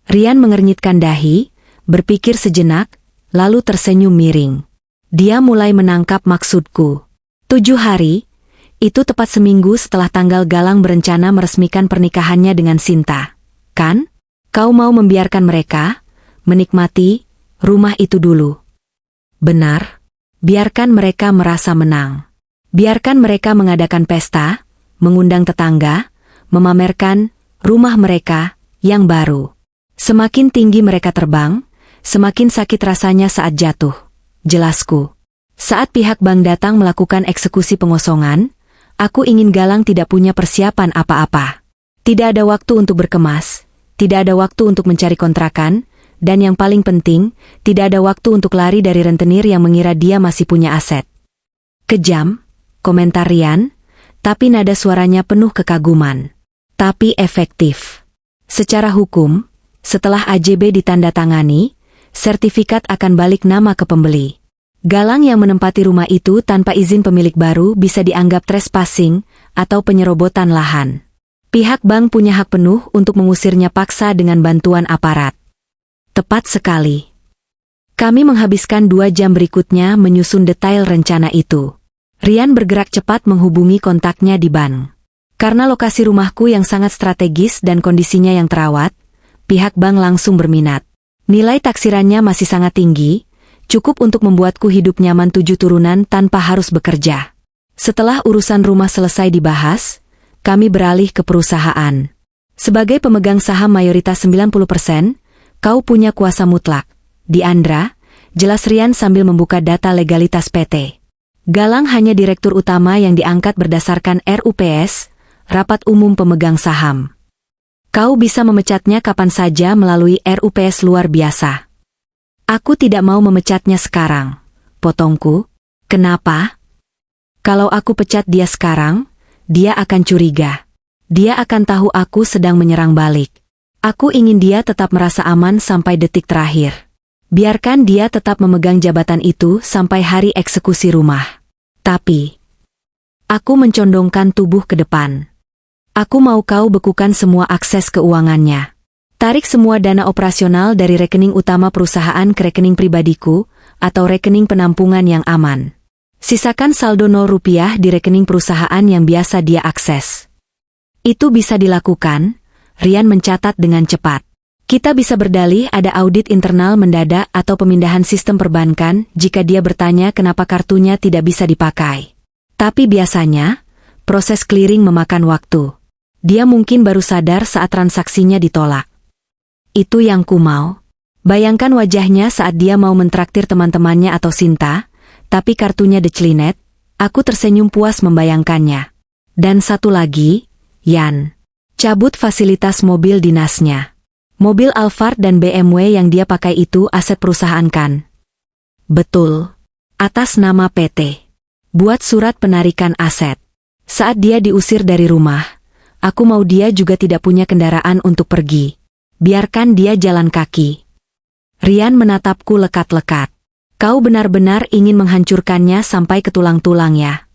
Rian mengernyitkan dahi, berpikir sejenak, lalu tersenyum miring. Dia mulai menangkap maksudku. 7 hari, itu tepat seminggu setelah tanggal Galang berencana meresmikan pernikahannya dengan Sinta. Kan? Kau mau membiarkan mereka menikmati rumah itu dulu. Benar. Biarkan mereka merasa menang. Biarkan mereka mengadakan pesta, mengundang tetangga, memamerkan rumah mereka yang baru. Semakin tinggi mereka terbang, semakin sakit rasanya saat jatuh. Jelasku. Saat pihak bank datang melakukan eksekusi pengosongan, aku ingin Galang tidak punya persiapan apa-apa. Tidak ada waktu untuk berkemas, tidak ada waktu untuk mencari kontrakan, dan yang paling penting, tidak ada waktu untuk lari dari rentenir yang mengira dia masih punya aset. Kejam, komentar Rian, tapi nada suaranya penuh kekaguman. Tapi efektif. Secara hukum, setelah AJB ditandatangani, sertifikat akan balik nama ke pembeli. Galang yang menempati rumah itu tanpa izin pemilik baru bisa dianggap trespassing atau penyerobotan lahan. Pihak bank punya hak penuh untuk mengusirnya paksa dengan bantuan aparat. Tepat sekali. Kami menghabiskan 2 jam berikutnya menyusun detail rencana itu. Rian bergerak cepat menghubungi kontaknya di bank. Karena lokasi rumahku yang sangat strategis dan kondisinya yang terawat, pihak bank langsung berminat. Nilai taksirannya masih sangat tinggi, Cukup untuk membuatku hidup nyaman 7 turunan tanpa harus bekerja. Setelah urusan rumah selesai dibahas, kami beralih ke perusahaan. Sebagai pemegang saham mayoritas 90%, kau punya kuasa mutlak. Diandra, jelas Rian sambil membuka data legalitas PT. Galang hanya direktur utama yang diangkat berdasarkan RUPS, Rapat Umum Pemegang Saham. Kau bisa memecatnya kapan saja melalui RUPS luar biasa. Aku tidak mau memecatnya sekarang, potongku. Kenapa? Kalau aku pecat dia sekarang, dia akan curiga. Dia akan tahu aku sedang menyerang balik. Aku ingin dia tetap merasa aman sampai detik terakhir. Biarkan dia tetap memegang jabatan itu sampai hari eksekusi rumah. Tapi, aku mencondongkan tubuh ke depan. Aku mau kau bekukan semua akses keuangannya. Tarik semua dana operasional dari rekening utama perusahaan ke rekening pribadiku, atau rekening penampungan yang aman. Sisakan saldo 0 rupiah di rekening perusahaan yang biasa dia akses. Itu bisa dilakukan, Rian mencatat dengan cepat. Kita bisa berdalih ada audit internal mendadak atau pemindahan sistem perbankan jika dia bertanya kenapa kartunya tidak bisa dipakai. Tapi biasanya, proses clearing memakan waktu. Dia mungkin baru sadar saat transaksinya ditolak. Itu yang ku mau. Bayangkan wajahnya saat dia mau mentraktir teman-temannya atau Sinta, tapi kartunya declinet. Aku tersenyum puas membayangkannya. Dan satu lagi, Yan. Cabut fasilitas mobil dinasnya. Mobil Alphard dan BMW yang dia pakai itu aset perusahaan kan? Betul. Atas nama PT. Buat surat penarikan aset. Saat dia diusir dari rumah, aku mau dia juga tidak punya kendaraan untuk pergi. Biarkan dia jalan kaki. Rian menatapku lekat-lekat. Kau benar-benar ingin menghancurkannya sampai ke tulang-tulang ya?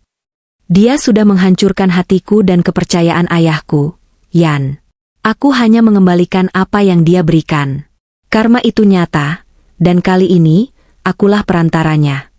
Dia sudah menghancurkan hatiku dan kepercayaan ayahku, Yan. Aku hanya mengembalikan apa yang dia berikan. Karma itu nyata, dan kali ini, akulah perantaranya.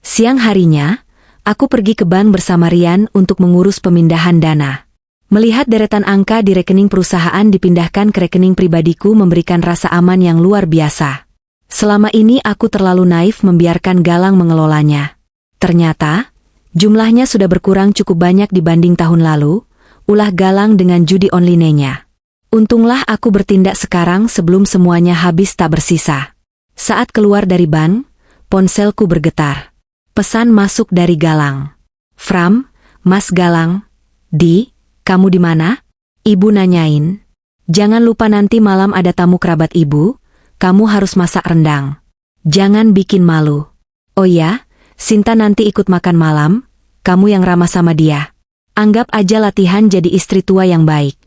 Siang harinya, aku pergi ke bank bersama Rian untuk mengurus pemindahan dana. Melihat deretan angka di rekening perusahaan dipindahkan ke rekening pribadiku memberikan rasa aman yang luar biasa. Selama ini aku terlalu naif membiarkan Galang mengelolanya. Ternyata, jumlahnya sudah berkurang cukup banyak dibanding tahun lalu, ulah Galang dengan judi online-nya. Untunglah aku bertindak sekarang sebelum semuanya habis tak bersisa. Saat keluar dari bank, ponselku bergetar. Pesan masuk dari Galang. Fram, Mas Galang, kamu di mana? Ibu nanyain. Jangan lupa nanti malam ada tamu kerabat ibu, kamu harus masak rendang. Jangan bikin malu. Oh ya, Sinta nanti ikut makan malam, kamu yang ramah sama dia. Anggap aja latihan jadi istri tua yang baik.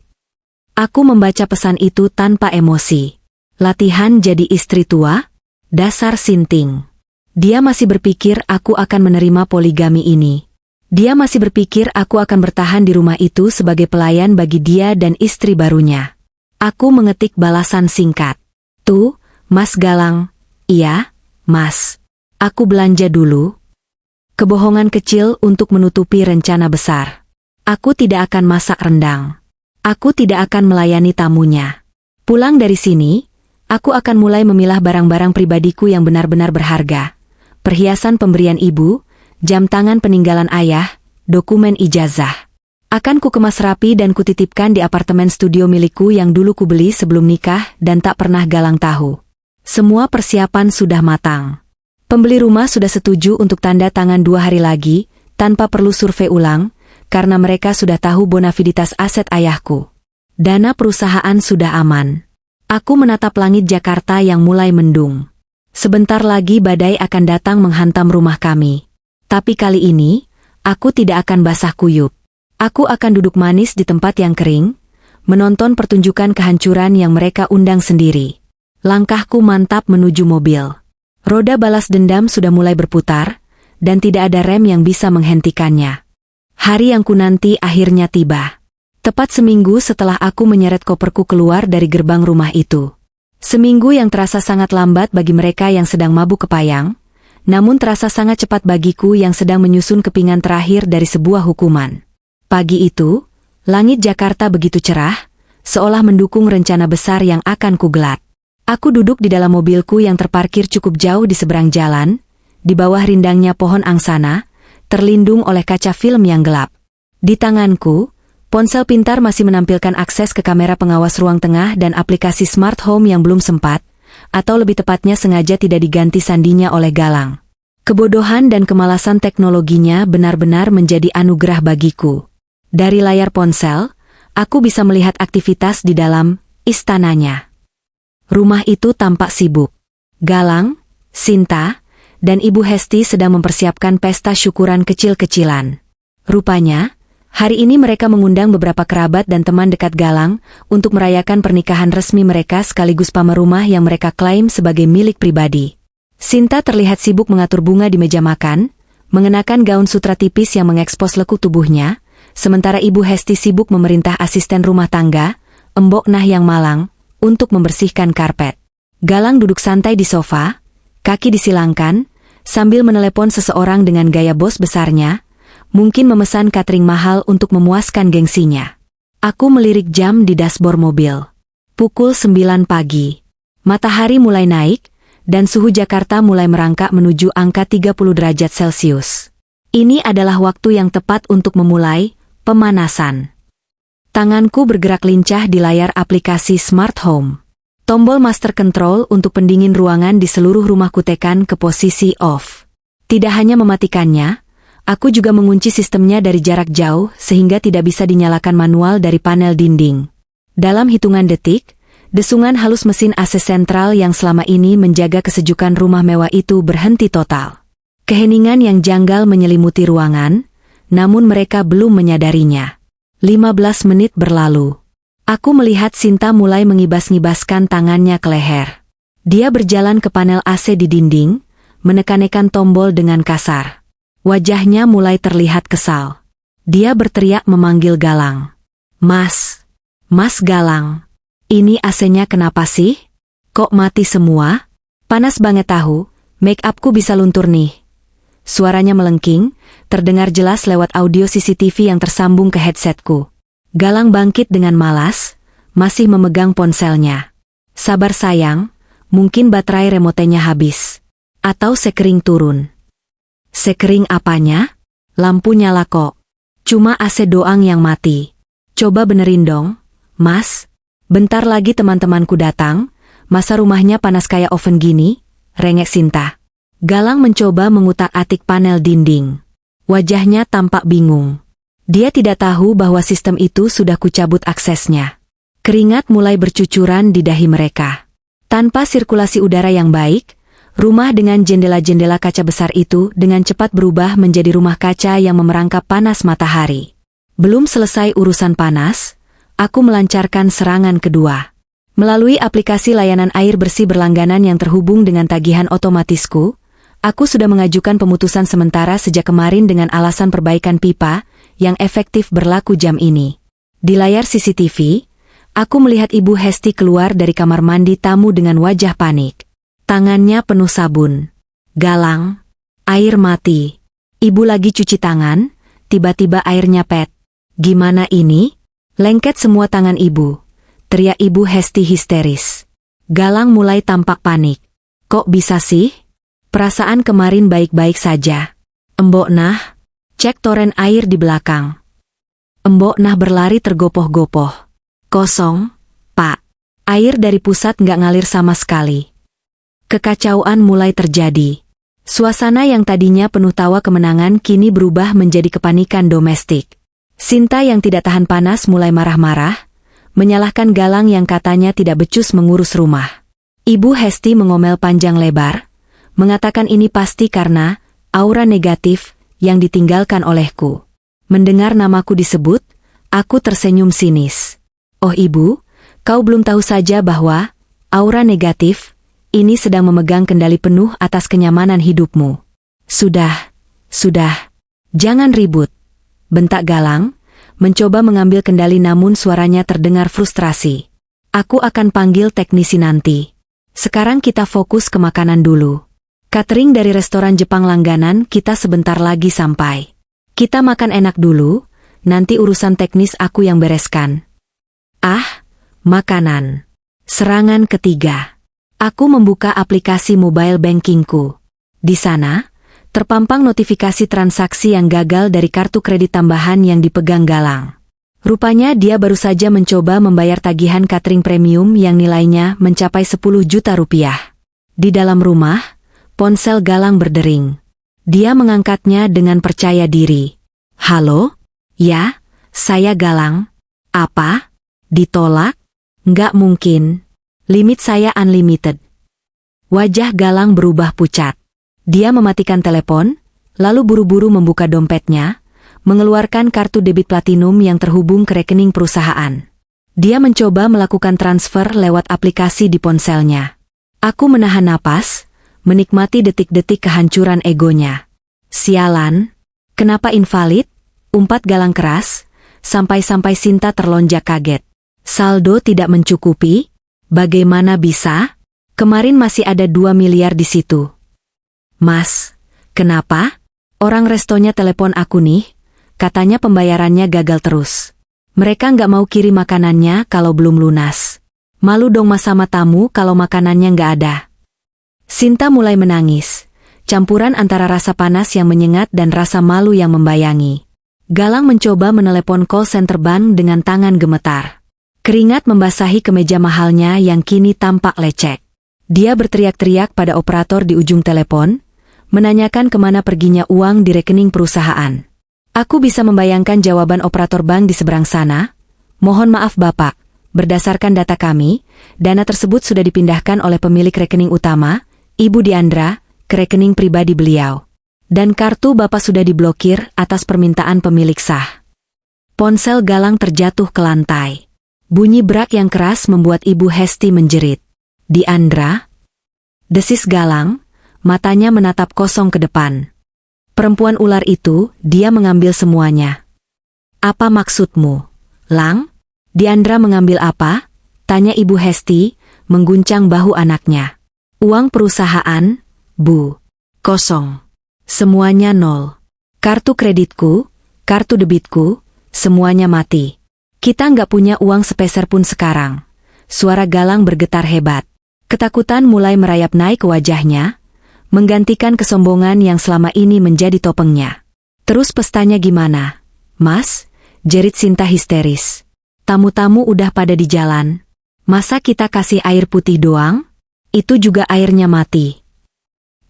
Aku membaca pesan itu tanpa emosi. Latihan jadi istri tua? Dasar sinting. Dia masih berpikir aku akan menerima poligami ini. Dia masih berpikir aku akan bertahan di rumah itu sebagai pelayan bagi dia dan istri barunya. Aku mengetik balasan singkat. Tuh, Mas Galang. Iya, Mas. Aku belanja dulu. Kebohongan kecil untuk menutupi rencana besar. Aku tidak akan masak rendang. Aku tidak akan melayani tamunya. Pulang dari sini, aku akan mulai memilah barang-barang pribadiku yang benar-benar berharga. Perhiasan pemberian ibu, jam tangan peninggalan ayah, dokumen ijazah. Akan ku kemas rapi dan kutitipkan di apartemen studio milikku yang dulu kubeli sebelum nikah dan tak pernah Galang tahu. Semua persiapan sudah matang. Pembeli rumah sudah setuju untuk tanda tangan 2 hari lagi, tanpa perlu survei ulang, karena mereka sudah tahu bonafiditas aset ayahku. Dana perusahaan sudah aman. Aku menatap langit Jakarta yang mulai mendung. Sebentar lagi badai akan datang menghantam rumah kami. Tapi kali ini, aku tidak akan basah kuyup. Aku akan duduk manis di tempat yang kering, menonton pertunjukan kehancuran yang mereka undang sendiri. Langkahku mantap menuju mobil. Roda balas dendam sudah mulai berputar, dan tidak ada rem yang bisa menghentikannya. Hari yang kunanti akhirnya tiba. Tepat seminggu setelah aku menyeret koperku keluar dari gerbang rumah itu. Seminggu yang terasa sangat lambat bagi mereka yang sedang mabuk kepayang, namun terasa sangat cepat bagiku yang sedang menyusun kepingan terakhir dari sebuah hukuman. Pagi itu, langit Jakarta begitu cerah, seolah mendukung rencana besar yang akan kugelat. Aku duduk di dalam mobilku yang terparkir cukup jauh di seberang jalan, di bawah rindangnya pohon angsana, terlindung oleh kaca film yang gelap. Di tanganku, ponsel pintar masih menampilkan akses ke kamera pengawas ruang tengah dan aplikasi smart home yang belum sempat, atau lebih tepatnya sengaja tidak diganti sandinya oleh Galang. Kebodohan dan kemalasan teknologinya benar-benar menjadi anugerah bagiku. Dari layar ponsel, aku bisa melihat aktivitas di dalam istananya. Rumah itu tampak sibuk. Galang, Sinta, dan Ibu Hesti sedang mempersiapkan pesta syukuran kecil-kecilan. Rupanya, hari ini mereka mengundang beberapa kerabat dan teman dekat Galang untuk merayakan pernikahan resmi mereka sekaligus pamer rumah yang mereka klaim sebagai milik pribadi. Sinta terlihat sibuk mengatur bunga di meja makan, mengenakan gaun sutra tipis yang mengekspos lekuk tubuhnya, sementara Ibu Hesti sibuk memerintah asisten rumah tangga, Embok Nah yang malang, untuk membersihkan karpet. Galang duduk santai di sofa, kaki disilangkan, sambil menelepon seseorang dengan gaya bos besarnya, mungkin memesan catering mahal untuk memuaskan gengsinya. Aku melirik jam di dashboard mobil. Pukul 9 pagi. Matahari mulai naik, dan suhu Jakarta mulai merangkak menuju angka 30 derajat Celcius. Ini adalah waktu yang tepat untuk memulai pemanasan. Tanganku bergerak lincah di layar aplikasi Smart Home. Tombol Master Control untuk pendingin ruangan di seluruh rumah kutekan ke posisi off. Tidak hanya mematikannya, aku juga mengunci sistemnya dari jarak jauh sehingga tidak bisa dinyalakan manual dari panel dinding. Dalam hitungan detik, desungan halus mesin AC sentral yang selama ini menjaga kesejukan rumah mewah itu berhenti total. Keheningan yang janggal menyelimuti ruangan, namun mereka belum menyadarinya. 15 menit berlalu. Aku melihat Sinta mulai mengibas-ngibaskan tangannya ke leher. Dia berjalan ke panel AC di dinding, menekan-nekan tombol dengan kasar. Wajahnya mulai terlihat kesal. Dia berteriak memanggil Galang. Mas Galang, ini AC-nya kenapa sih? Kok mati semua? Panas banget tahu, make upku bisa luntur nih. Suaranya melengking, terdengar jelas lewat audio CCTV yang tersambung ke headsetku. Galang bangkit dengan malas, masih memegang ponselnya. Sabar sayang, mungkin baterai remotenya habis. Atau sekering turun. Sekering apanya? Lampu nyala kok. Cuma AC doang yang mati. Coba benerin dong, Mas. Bentar lagi teman-temanku datang, masa rumahnya panas kayak oven gini? Rengek Sinta. Galang mencoba mengutak-atik panel dinding. Wajahnya tampak bingung. Dia tidak tahu bahwa sistem itu sudah kucabut aksesnya. Keringat mulai bercucuran di dahi mereka. Tanpa sirkulasi udara yang baik, rumah dengan jendela-jendela kaca besar itu dengan cepat berubah menjadi rumah kaca yang memerangkap panas matahari. Belum selesai urusan panas, aku melancarkan serangan kedua. Melalui aplikasi layanan air bersih berlangganan yang terhubung dengan tagihan otomatisku, aku sudah mengajukan pemutusan sementara sejak kemarin dengan alasan perbaikan pipa, yang efektif berlaku jam ini. Di layar CCTV, aku melihat Ibu Hesti keluar dari kamar mandi tamu dengan wajah panik. Tangannya penuh sabun. Galang, air mati. Ibu lagi cuci tangan, tiba-tiba airnya pet. Gimana ini? Lengket semua tangan ibu. Teriak Ibu Hesti histeris. Galang mulai tampak panik. Kok bisa sih? Perasaan kemarin baik-baik saja. Embok Nah, cek toren air di belakang. Embok Nah berlari tergopoh-gopoh. Kosong, Pak. Air dari pusat nggak ngalir sama sekali. Kekacauan mulai terjadi. Suasana yang tadinya penuh tawa kemenangan kini berubah menjadi kepanikan domestik. Sinta yang tidak tahan panas mulai marah-marah, menyalahkan Galang yang katanya tidak becus mengurus rumah. Ibu Hesti mengomel panjang lebar, mengatakan ini pasti karena aura negatif yang ditinggalkan olehku. Mendengar namaku disebut, aku tersenyum sinis. Oh ibu, kau belum tahu saja bahwa aura negatif ini sedang memegang kendali penuh atas kenyamanan hidupmu. Sudah, jangan ribut. Bentak Galang, mencoba mengambil kendali namun suaranya terdengar frustrasi. Aku akan panggil teknisi nanti. Sekarang kita fokus ke makanan dulu. Catering dari restoran Jepang langganan kita sebentar lagi sampai. Kita makan enak dulu, nanti urusan teknis aku yang bereskan. Ah, makanan. Serangan ketiga. Aku membuka aplikasi mobile bankingku. Di sana, terpampang notifikasi transaksi yang gagal dari kartu kredit tambahan yang dipegang Galang. Rupanya dia baru saja mencoba membayar tagihan catering premium yang nilainya mencapai 10 juta rupiah. Di dalam rumah, ponsel Galang berdering. Dia mengangkatnya dengan percaya diri. Halo? Ya, saya Galang. Apa? Ditolak? Nggak mungkin. Limit saya unlimited. Wajah Galang berubah pucat. Dia mematikan telepon, lalu buru-buru membuka dompetnya, mengeluarkan kartu debit platinum yang terhubung ke rekening perusahaan. Dia mencoba melakukan transfer lewat aplikasi di ponselnya. Aku menahan napas, menikmati detik-detik kehancuran egonya. Sialan, kenapa invalid? Umpat Galang keras, sampai-sampai Sinta terlonjak kaget. Saldo tidak mencukupi? Bagaimana bisa? Kemarin masih ada 2 miliar di situ. Mas, kenapa? Orang restonya telepon aku nih, katanya pembayarannya gagal terus. Mereka nggak mau kirim makanannya kalau belum lunas. Malu dong mas sama tamu kalau makanannya nggak ada. Sinta mulai menangis, campuran antara rasa panas yang menyengat dan rasa malu yang membayangi. Galang mencoba menelepon call center bank dengan tangan gemetar. Keringat membasahi kemeja mahalnya yang kini tampak lecek. Dia berteriak-teriak pada operator di ujung telepon, menanyakan kemana perginya uang di rekening perusahaan. Aku bisa membayangkan jawaban operator bank di seberang sana. Mohon maaf Bapak, berdasarkan data kami, dana tersebut sudah dipindahkan oleh pemilik rekening utama, Ibu Diandra, ke rekening pribadi beliau. Dan kartu Bapak sudah diblokir atas permintaan pemilik sah. Ponsel Galang terjatuh ke lantai. Bunyi brak yang keras membuat Ibu Hesti menjerit. Diandra? Desis Galang, matanya menatap kosong ke depan. Perempuan ular itu, dia mengambil semuanya. Apa maksudmu, Lang? Diandra mengambil apa? Tanya Ibu Hesti, mengguncang bahu anaknya. Uang perusahaan, Bu. Kosong. Semuanya nol. Kartu kreditku, kartu debitku, semuanya mati. Kita nggak punya uang sepeser pun sekarang. Suara Galang bergetar hebat. Ketakutan mulai merayap naik ke wajahnya, menggantikan kesombongan yang selama ini menjadi topengnya. Terus pestanya gimana? Mas, jerit Sinta histeris. Tamu-tamu udah pada di jalan. Masa kita kasih air putih doang? Itu juga airnya mati.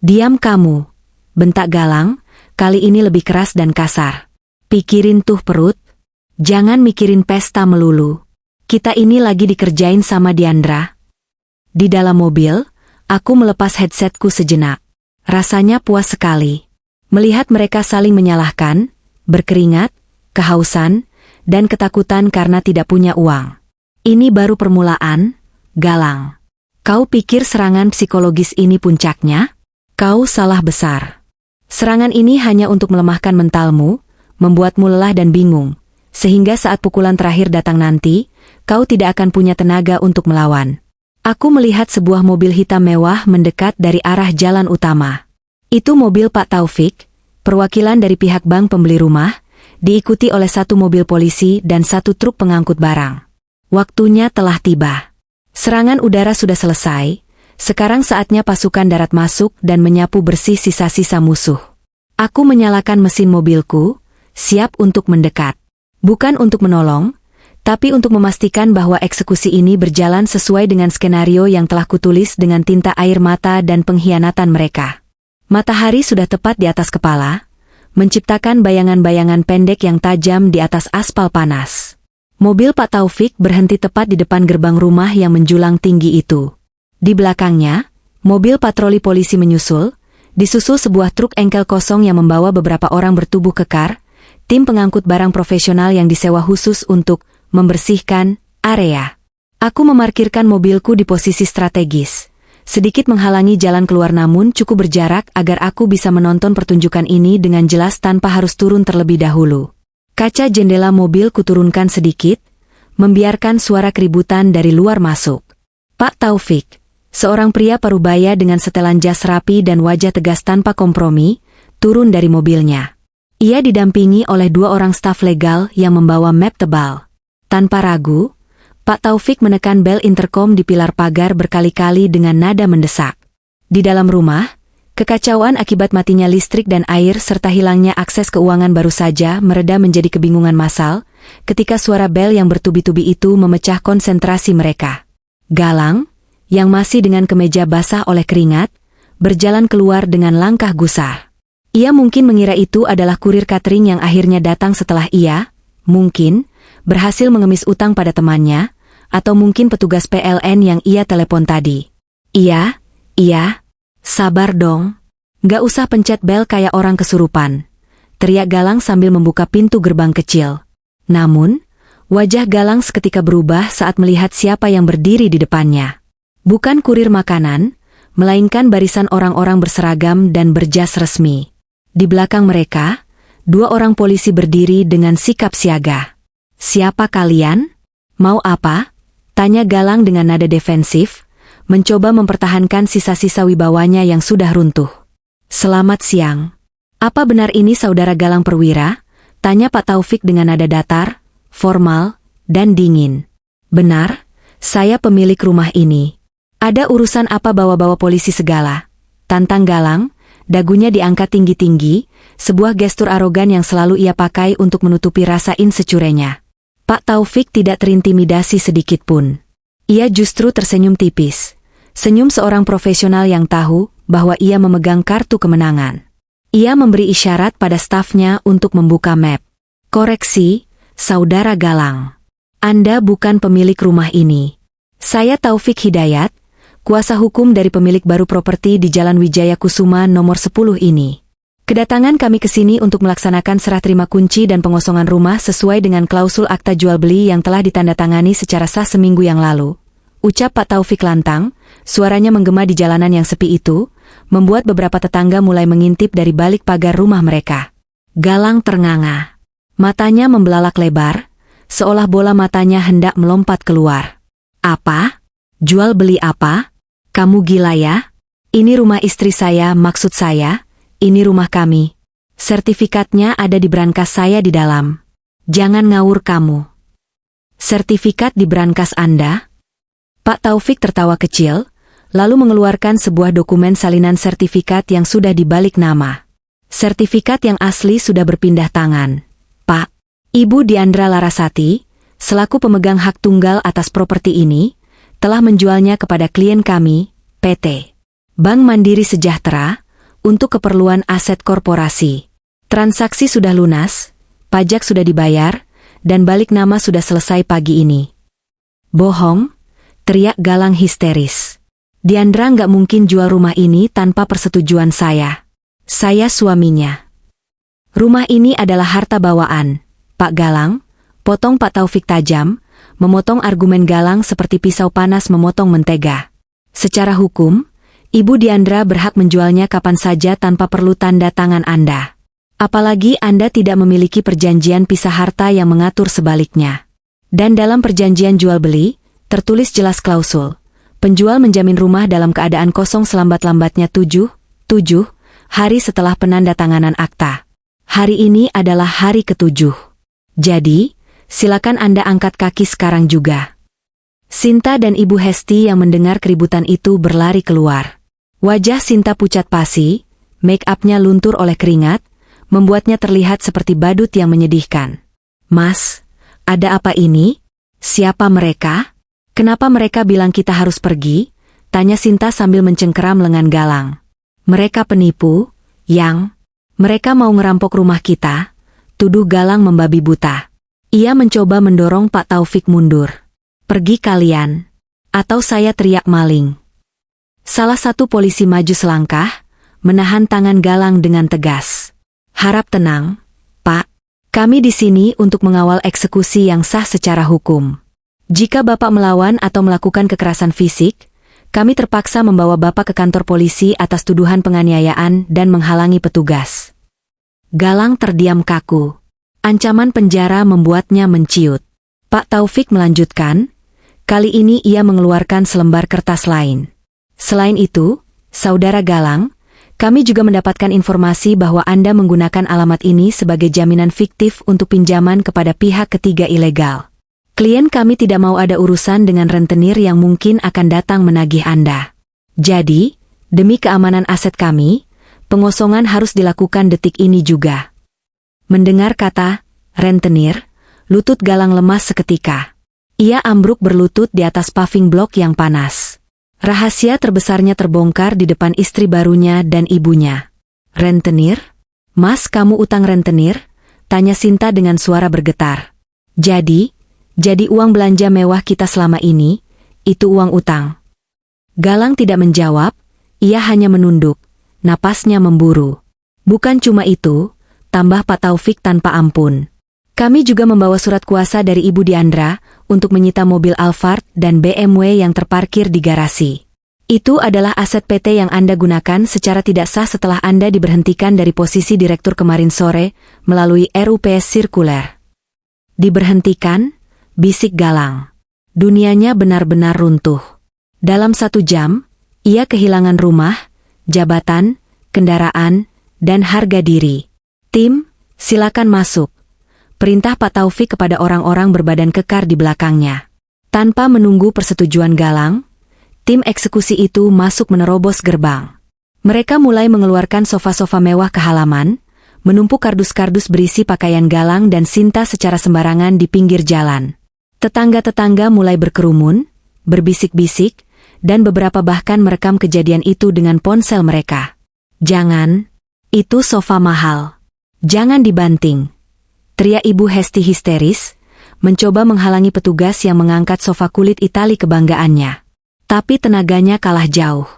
Diam kamu, bentak Galang, kali ini lebih keras dan kasar. Pikirin tuh perut. Jangan mikirin pesta melulu. Kita ini lagi dikerjain sama Diandra. Di dalam mobil, aku melepas headsetku sejenak. Rasanya puas sekali. Melihat mereka saling menyalahkan, berkeringat, kehausan, dan ketakutan karena tidak punya uang. Ini baru permulaan, Galang. Kau pikir serangan psikologis ini puncaknya? Kau salah besar. Serangan ini hanya untuk melemahkan mentalmu, membuatmu lelah dan bingung, sehingga saat pukulan terakhir datang nanti, kau tidak akan punya tenaga untuk melawan. Aku melihat sebuah mobil hitam mewah mendekat dari arah jalan utama. Itu mobil Pak Taufik, perwakilan dari pihak bank pembeli rumah, diikuti oleh satu mobil polisi dan satu truk pengangkut barang. Waktunya telah tiba. Serangan udara sudah selesai, sekarang saatnya pasukan darat masuk dan menyapu bersih sisa-sisa musuh. Aku menyalakan mesin mobilku, siap untuk mendekat. Bukan untuk menolong, tapi untuk memastikan bahwa eksekusi ini berjalan sesuai dengan skenario yang telah kutulis dengan tinta air mata dan pengkhianatan mereka. Matahari sudah tepat di atas kepala, menciptakan bayangan-bayangan pendek yang tajam di atas aspal panas. Mobil Pak Taufik berhenti tepat di depan gerbang rumah yang menjulang tinggi itu. Di belakangnya, mobil patroli polisi menyusul, disusul sebuah truk engkel kosong yang membawa beberapa orang bertubuh kekar, tim pengangkut barang profesional yang disewa khusus untuk membersihkan area. Aku memarkirkan mobilku di posisi strategis, sedikit menghalangi jalan keluar namun cukup berjarak agar aku bisa menonton pertunjukan ini dengan jelas tanpa harus turun terlebih dahulu. Kaca jendela mobil kuturunkan sedikit, membiarkan suara keributan dari luar masuk. Pak Taufik, seorang pria parubaya dengan setelan jas rapi dan wajah tegas tanpa kompromi, turun dari mobilnya. Ia didampingi oleh 2 orang staf legal yang membawa map tebal. Tanpa ragu, Pak Taufik menekan bel interkom di pilar pagar berkali-kali dengan nada mendesak. Di dalam rumah, kekacauan akibat matinya listrik dan air serta hilangnya akses keuangan baru saja mereda menjadi kebingungan massal, ketika suara bel yang bertubi-tubi itu memecah konsentrasi mereka. Galang, yang masih dengan kemeja basah oleh keringat, berjalan keluar dengan langkah gusar. Ia mungkin mengira itu adalah kurir catering yang akhirnya datang setelah ia, mungkin, berhasil mengemis utang pada temannya, atau mungkin petugas PLN yang ia telepon tadi. Iya, sabar dong. Gak usah pencet bel kayak orang kesurupan, teriak Galang sambil membuka pintu gerbang kecil. Namun, wajah Galang seketika berubah saat melihat siapa yang berdiri di depannya. Bukan kurir makanan, melainkan barisan orang-orang berseragam dan berjas resmi. Di belakang mereka, 2 orang polisi berdiri dengan sikap siaga. "Siapa kalian? Mau apa?" tanya Galang dengan nada defensif, mencoba mempertahankan sisa-sisa wibawanya yang sudah runtuh. "Selamat siang. Apa benar ini saudara Galang Perwira?" tanya Pak Taufik dengan nada datar, formal, dan dingin. "Benar, saya pemilik rumah ini. Ada urusan apa bawa-bawa polisi segala?" tantang Galang, dagunya diangkat tinggi-tinggi, sebuah gestur arogan yang selalu ia pakai untuk menutupi rasa insecure-nya. Pak Taufik tidak terintimidasi sedikit pun. Ia justru tersenyum tipis. Senyum seorang profesional yang tahu bahwa ia memegang kartu kemenangan. Ia memberi isyarat pada stafnya untuk membuka map. "Koreksi, saudara Galang. Anda bukan pemilik rumah ini. Saya Taufik Hidayat, kuasa hukum dari pemilik baru properti di Jalan Wijaya Kusuma nomor 10 ini. Kedatangan kami ke sini untuk melaksanakan serah terima kunci dan pengosongan rumah sesuai dengan klausul akta jual beli yang telah ditandatangani secara sah seminggu yang lalu," ucap Pak Taufik lantang, suaranya menggema di jalanan yang sepi itu, membuat beberapa tetangga mulai mengintip dari balik pagar rumah mereka. Galang ternganga. Matanya membelalak lebar, seolah bola matanya hendak melompat keluar. "Apa? Jual beli apa? Kamu gila ya? Ini rumah istri saya, maksud saya. Ini rumah kami. Sertifikatnya ada di brankas saya di dalam. Jangan ngawur kamu." "Sertifikat di brankas Anda?" Pak Taufik tertawa kecil, lalu mengeluarkan sebuah dokumen salinan sertifikat yang sudah dibalik nama. Sertifikat yang asli sudah berpindah tangan. "Pak, Ibu Diandra Larasati, selaku pemegang hak tunggal atas properti ini, telah menjualnya kepada klien kami, PT Bank Mandiri Sejahtera, untuk keperluan aset korporasi. Transaksi sudah lunas, pajak sudah dibayar, dan balik nama sudah selesai pagi ini." "Bohong," teriak Galang histeris. "Diandra nggak mungkin jual rumah ini tanpa persetujuan saya. Saya suaminya. Rumah ini adalah harta bawaan, Pak Galang," potong Pak Taufik tajam, memotong argumen Galang seperti pisau panas memotong mentega. "Secara hukum, Ibu Diandra berhak menjualnya kapan saja tanpa perlu tanda tangan Anda. Apalagi Anda tidak memiliki perjanjian pisah harta yang mengatur sebaliknya. Dan dalam perjanjian jual beli, tertulis jelas klausul, penjual menjamin rumah dalam keadaan kosong selambat-lambatnya 7 hari setelah penandatanganan akta. Hari ini adalah hari ke-7. Jadi, silakan Anda angkat kaki sekarang juga." Sinta dan Ibu Hesti yang mendengar keributan itu berlari keluar. Wajah Sinta pucat pasi, make-upnya luntur oleh keringat, membuatnya terlihat seperti badut yang menyedihkan. "Mas, ada apa ini? Siapa mereka? Kenapa mereka bilang kita harus pergi?" tanya Sinta sambil mencengkeram lengan Galang. "Mereka penipu, Yang. Mereka mau ngerampok rumah kita," tuduh Galang membabi buta. Ia mencoba mendorong Pak Taufik mundur. "Pergi kalian, atau saya teriak maling." Salah satu polisi maju selangkah, menahan tangan Galang dengan tegas. "Harap tenang, Pak. Kami di sini untuk mengawal eksekusi yang sah secara hukum. Jika Bapak melawan atau melakukan kekerasan fisik, kami terpaksa membawa Bapak ke kantor polisi atas tuduhan penganiayaan dan menghalangi petugas." Galang terdiam kaku. Ancaman penjara membuatnya menciut. Pak Taufik melanjutkan, kali ini ia mengeluarkan selembar kertas lain. "Selain itu, saudara Galang, kami juga mendapatkan informasi bahwa Anda menggunakan alamat ini sebagai jaminan fiktif untuk pinjaman kepada pihak ketiga ilegal. Klien kami tidak mau ada urusan dengan rentenir yang mungkin akan datang menagih Anda. Jadi, demi keamanan aset kami, pengosongan harus dilakukan detik ini juga. Mendengar kata rentenir, lutut Galang lemas seketika. Ia ambruk berlutut di atas paving block yang panas. Rahasia terbesarnya terbongkar di depan istri barunya dan ibunya. Rentenir? Mas, kamu utang rentenir? Tanya Sinta dengan suara bergetar. Jadi uang belanja mewah kita selama ini, itu uang utang. Galang tidak menjawab, ia hanya menunduk, napasnya memburu. Bukan cuma itu, tambah Pak Taufik tanpa ampun. Kami juga membawa surat kuasa dari Ibu Diandra untuk menyita mobil Alphard dan BMW yang terparkir di garasi. Itu adalah aset PT yang Anda gunakan secara tidak sah setelah Anda diberhentikan dari posisi direktur kemarin sore melalui RUPS sirkuler. Diberhentikan? Bisik Galang. Dunianya benar-benar runtuh. Dalam 1 jam, ia kehilangan rumah, jabatan, kendaraan, dan harga diri. Tim, silakan masuk. Perintah Pak Taufik kepada orang-orang berbadan kekar di belakangnya. Tanpa menunggu persetujuan Galang, tim eksekusi itu masuk menerobos gerbang. Mereka mulai mengeluarkan sofa-sofa mewah ke halaman, menumpuk kardus-kardus berisi pakaian Galang dan Sinta secara sembarangan di pinggir jalan. Tetangga-tetangga mulai berkerumun, berbisik-bisik, dan beberapa bahkan merekam kejadian itu dengan ponsel mereka. Jangan, itu sofa mahal. Jangan dibanting. Teriak Ibu Hesti histeris, mencoba menghalangi petugas yang mengangkat sofa kulit Itali kebanggaannya. Tapi tenaganya kalah jauh.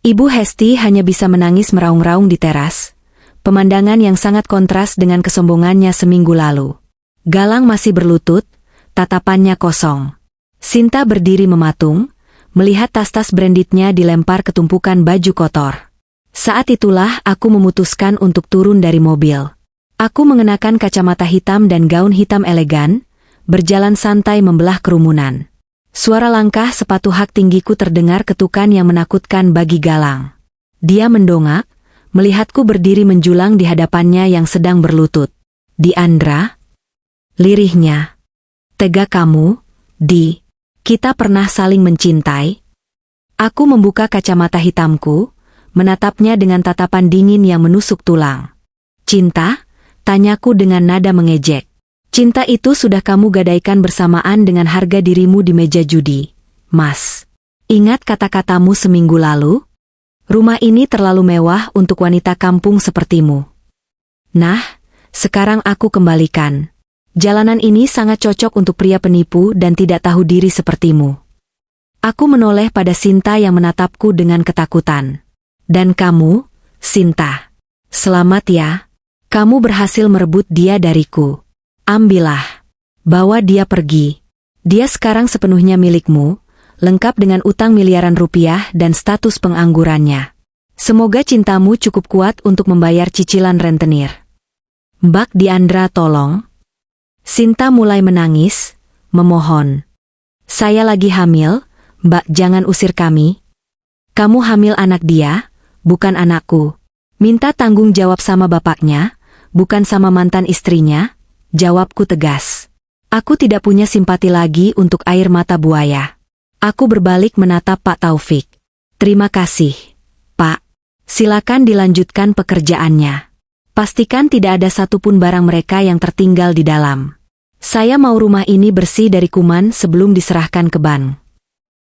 Ibu Hesti hanya bisa menangis meraung-raung di teras, pemandangan yang sangat kontras dengan kesombongannya seminggu lalu. Galang masih berlutut, tatapannya kosong. Sinta berdiri mematung, melihat tas-tas brandednya dilempar ke tumpukan baju kotor. Saat itulah aku memutuskan untuk turun dari mobil. Aku mengenakan kacamata hitam dan gaun hitam elegan, berjalan santai membelah kerumunan. Suara langkah sepatu hak tinggiku terdengar ketukan yang menakutkan bagi Galang. Dia mendongak, melihatku berdiri menjulang di hadapannya yang sedang berlutut. Diandra? Lirihnya. Tega kamu, kita pernah saling mencintai? Aku membuka kacamata hitamku, menatapnya dengan tatapan dingin yang menusuk tulang. Cinta? Tanyaku dengan nada mengejek. Cinta itu sudah kamu gadaikan bersamaan dengan harga dirimu di meja judi, Mas. Ingat kata-katamu seminggu lalu? Rumah ini terlalu mewah untuk wanita kampung sepertimu. Nah, sekarang aku kembalikan. Jalanan ini sangat cocok untuk pria penipu dan tidak tahu diri sepertimu. Aku menoleh pada Sinta yang menatapku dengan ketakutan. Dan kamu, Sinta. Selamat ya. Kamu berhasil merebut dia dariku. Ambillah. Bawa dia pergi. Dia sekarang sepenuhnya milikmu, lengkap dengan utang miliaran rupiah dan status penganggurannya. Semoga cintamu cukup kuat untuk membayar cicilan rentenir. Mbak Diandra, tolong. Sinta mulai menangis, memohon. Saya lagi hamil, Mbak, jangan usir kami. Kamu hamil anak dia, bukan anakku. Minta tanggung jawab sama bapaknya, bukan sama mantan istrinya, jawabku tegas. Aku tidak punya simpati lagi untuk air mata buaya. Aku berbalik menatap Pak Taufik. Terima kasih, Pak. Silakan dilanjutkan pekerjaannya. Pastikan tidak ada satupun barang mereka yang tertinggal di dalam. Saya mau rumah ini bersih dari kuman sebelum diserahkan ke bank.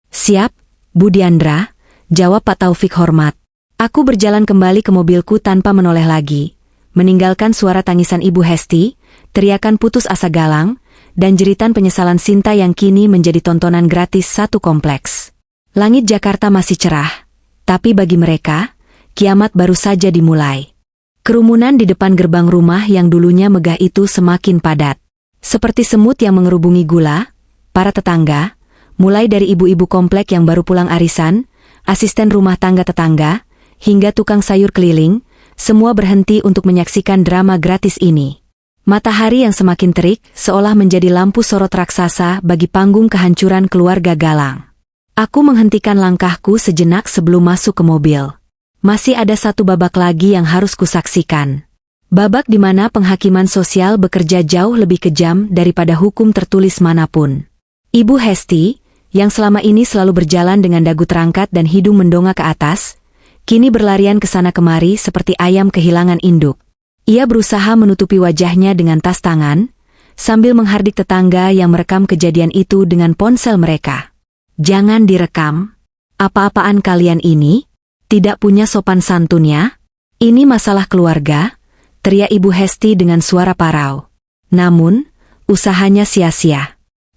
Siap, Bu Diandra, jawab Pak Taufik hormat. Aku berjalan kembali ke mobilku tanpa menoleh lagi, meninggalkan suara tangisan Ibu Hesti, teriakan putus asa Galang, dan jeritan penyesalan Sinta yang kini menjadi tontonan gratis satu kompleks. Langit Jakarta masih cerah, tapi bagi mereka, kiamat baru saja dimulai. Kerumunan di depan gerbang rumah yang dulunya megah itu semakin padat. Seperti semut yang mengerubungi gula, para tetangga, mulai dari ibu-ibu komplek yang baru pulang arisan, asisten rumah tangga tetangga, hingga tukang sayur keliling, semua berhenti untuk menyaksikan drama gratis ini. Matahari yang semakin terik seolah menjadi lampu sorot raksasa bagi panggung kehancuran keluarga Galang. Aku menghentikan langkahku sejenak sebelum masuk ke mobil. Masih ada satu babak lagi yang harus kusaksikan. Babak di mana penghakiman sosial bekerja jauh lebih kejam daripada hukum tertulis manapun. Ibu Hesti, yang selama ini selalu berjalan dengan dagu terangkat dan hidung mendongak ke atas, kini berlarian ke sana kemari seperti ayam kehilangan induk. Ia berusaha menutupi wajahnya dengan tas tangan, sambil menghardik tetangga yang merekam kejadian itu dengan ponsel mereka. "Jangan direkam. Apa-apaan kalian ini? Tidak punya sopan santunnya? Ini masalah keluarga," teriak Ibu Hesti dengan suara parau. Namun, usahanya sia-sia.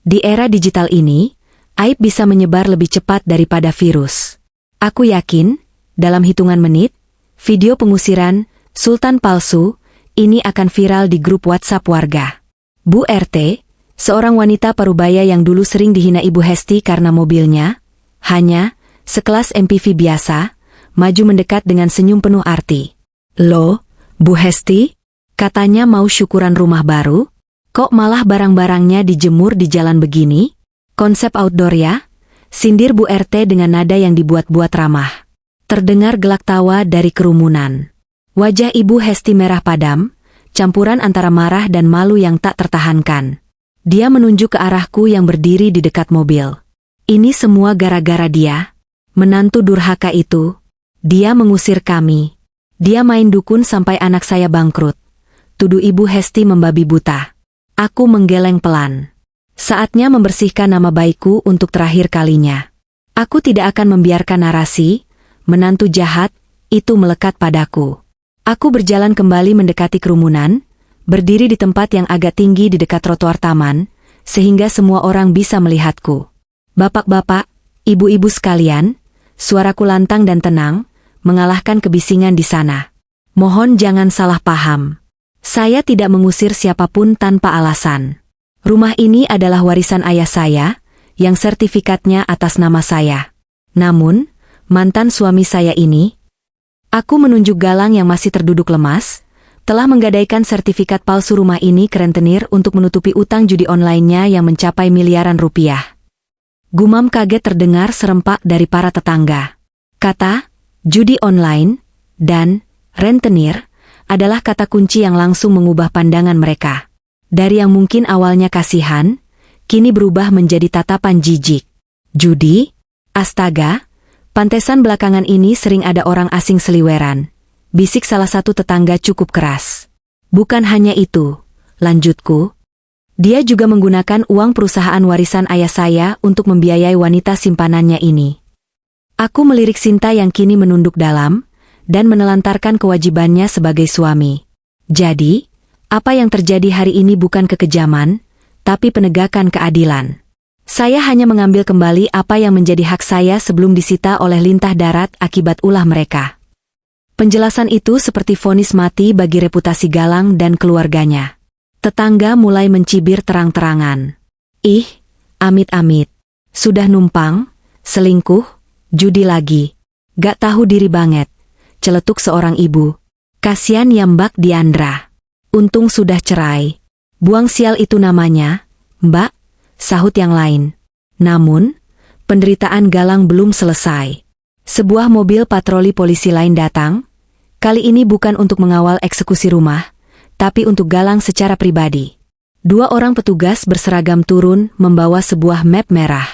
Di era digital ini, aib bisa menyebar lebih cepat daripada virus. Aku yakin, dalam hitungan menit, video pengusiran Sultan palsu ini akan viral di grup WhatsApp warga. Bu RT, seorang wanita parubaya yang dulu sering dihina Ibu Hesti karena mobilnya, hanya sekelas MPV biasa, maju mendekat dengan senyum penuh arti. "Loh, Bu Hesti? Katanya mau syukuran rumah baru? Kok malah barang-barangnya dijemur di jalan begini? Konsep outdoor ya?" Sindir Bu RT dengan nada yang dibuat-buat ramah. Terdengar gelak tawa dari kerumunan. Wajah Ibu Hesti merah padam, campuran antara marah dan malu yang tak tertahankan. Dia menunjuk ke arahku yang berdiri di dekat mobil. "Ini semua gara-gara dia. Menantu durhaka itu. Dia mengusir kami. Dia main dukun sampai anak saya bangkrut," tuduh Ibu Hesti membabi buta. Aku menggeleng pelan. Saatnya membersihkan nama baikku untuk terakhir kalinya. Aku tidak akan membiarkan narasi menantu jahat itu melekat padaku. Aku berjalan kembali mendekati kerumunan, berdiri di tempat yang agak tinggi di dekat trotoar taman, sehingga semua orang bisa melihatku. "Bapak-bapak, ibu-ibu sekalian," suaraku lantang dan tenang, mengalahkan kebisingan di sana. "Mohon jangan salah paham. Saya tidak mengusir siapapun tanpa alasan. Rumah ini adalah warisan ayah saya, yang sertifikatnya atas nama saya. Namun, mantan suami saya ini," aku menunjuk Galang yang masih terduduk lemas, "telah menggadaikan sertifikat palsu rumah ini ke rentenir untuk menutupi utang judi online-nya yang mencapai miliaran rupiah." Gumam kaget terdengar serempak dari para tetangga. Kata judi online dan rentenir adalah kata kunci yang langsung mengubah pandangan mereka. Dari yang mungkin awalnya kasihan, kini berubah menjadi tatapan jijik. "Judi? Astaga! Pantesan belakangan ini sering ada orang asing seliweran," bisik salah satu tetangga cukup keras. "Bukan hanya itu," lanjutku. "Dia juga menggunakan uang perusahaan warisan ayah saya untuk membiayai wanita simpanannya ini." Aku melirik Sinta yang kini menunduk dalam, dan menelantarkan kewajibannya sebagai suami. Jadi, apa yang terjadi hari ini bukan kekejaman, tapi penegakan keadilan. Saya hanya mengambil kembali apa yang menjadi hak saya sebelum disita oleh lintah darat akibat ulah mereka. Penjelasan itu seperti vonis mati bagi reputasi Galang dan keluarganya. Tetangga mulai mencibir terang-terangan. "Ih, amit-amit. Sudah numpang, selingkuh, judi lagi. Gak tahu diri banget," celetuk seorang ibu. "Kasian ya Mbak Diandra. Untung sudah cerai. Buang sial itu namanya, Mbak," sahut yang lain. Namun, penderitaan Galang belum selesai. Sebuah mobil patroli polisi lain datang, kali ini bukan untuk mengawal eksekusi rumah, tapi untuk Galang secara pribadi. 2 orang petugas berseragam turun membawa sebuah map merah.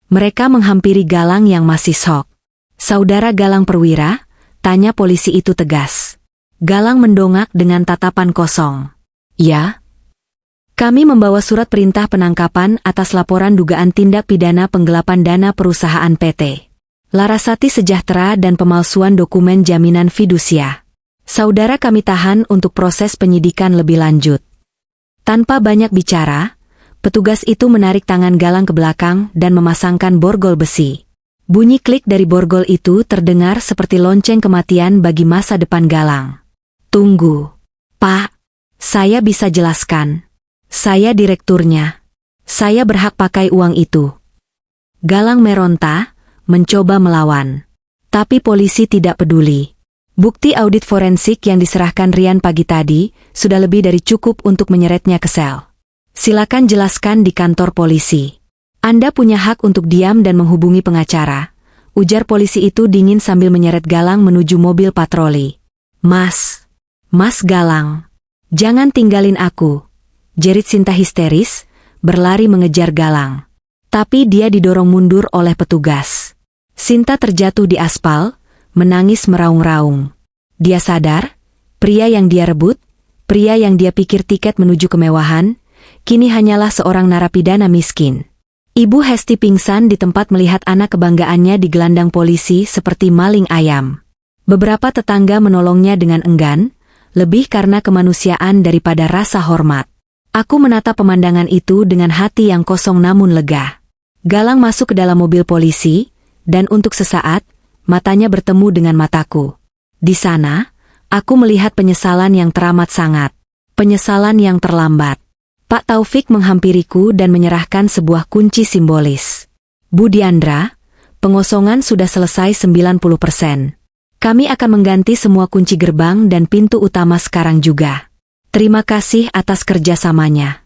Mereka menghampiri Galang yang masih syok. "Saudara Galang Perwira?" tanya polisi itu tegas. Galang mendongak dengan tatapan kosong. "Ya. Kami membawa surat perintah penangkapan atas laporan dugaan tindak pidana penggelapan dana perusahaan PT Larasati Sejahtera dan pemalsuan dokumen jaminan fidusia. Saudara kami tahan untuk proses penyidikan lebih lanjut." Tanpa banyak bicara, petugas itu menarik tangan Galang ke belakang dan memasangkan borgol besi. Bunyi klik dari borgol itu terdengar seperti lonceng kematian bagi masa depan Galang. "Tunggu, Pak. Saya bisa jelaskan. Saya direkturnya. Saya berhak pakai uang itu." Galang meronta, mencoba melawan. Tapi polisi tidak peduli. Bukti audit forensik yang diserahkan Rian pagi tadi sudah lebih dari cukup untuk menyeretnya ke sel. "Silakan jelaskan di kantor polisi. Anda punya hak untuk diam dan menghubungi pengacara," ujar polisi itu dingin sambil menyeret Galang menuju mobil patroli. Mas Galang, jangan tinggalin aku," jerit Sinta histeris, berlari mengejar Galang. Tapi dia didorong mundur oleh petugas. Sinta terjatuh di aspal, menangis meraung-raung. Dia sadar, pria yang dia rebut, pria yang dia pikir tiket menuju kemewahan, kini hanyalah seorang narapidana miskin. Ibu Hesti pingsan di tempat melihat anak kebanggaannya digelandang polisi seperti maling ayam. Beberapa tetangga menolongnya dengan enggan, lebih karena kemanusiaan daripada rasa hormat. Aku menatap pemandangan itu dengan hati yang kosong namun lega. Galang masuk ke dalam mobil polisi, dan untuk sesaat, matanya bertemu dengan mataku. Di sana, aku melihat penyesalan yang teramat sangat. Penyesalan yang terlambat. Pak Taufik menghampiriku dan menyerahkan sebuah kunci simbolis. Bu Diandra, pengosongan sudah selesai 90%. Kami akan mengganti semua kunci gerbang dan pintu utama sekarang juga. Terima kasih atas kerjasamanya.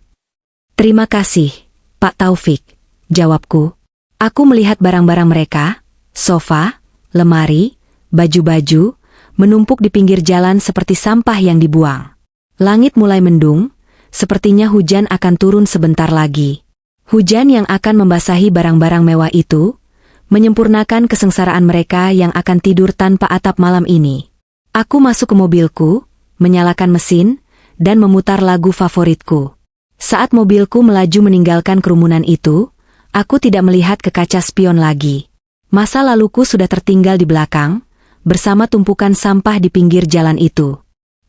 Terima kasih, Pak Taufik, jawabku. Aku melihat barang-barang mereka, sofa, lemari, baju-baju, menumpuk di pinggir jalan seperti sampah yang dibuang. Langit mulai mendung, sepertinya hujan akan turun sebentar lagi. Hujan yang akan membasahi barang-barang mewah itu, menyempurnakan kesengsaraan mereka yang akan tidur tanpa atap malam ini. Aku masuk ke mobilku, menyalakan mesin, dan memutar lagu favoritku. Saat mobilku melaju meninggalkan kerumunan itu, aku tidak melihat ke kaca spion lagi. Masa laluku sudah tertinggal di belakang, bersama tumpukan sampah di pinggir jalan itu.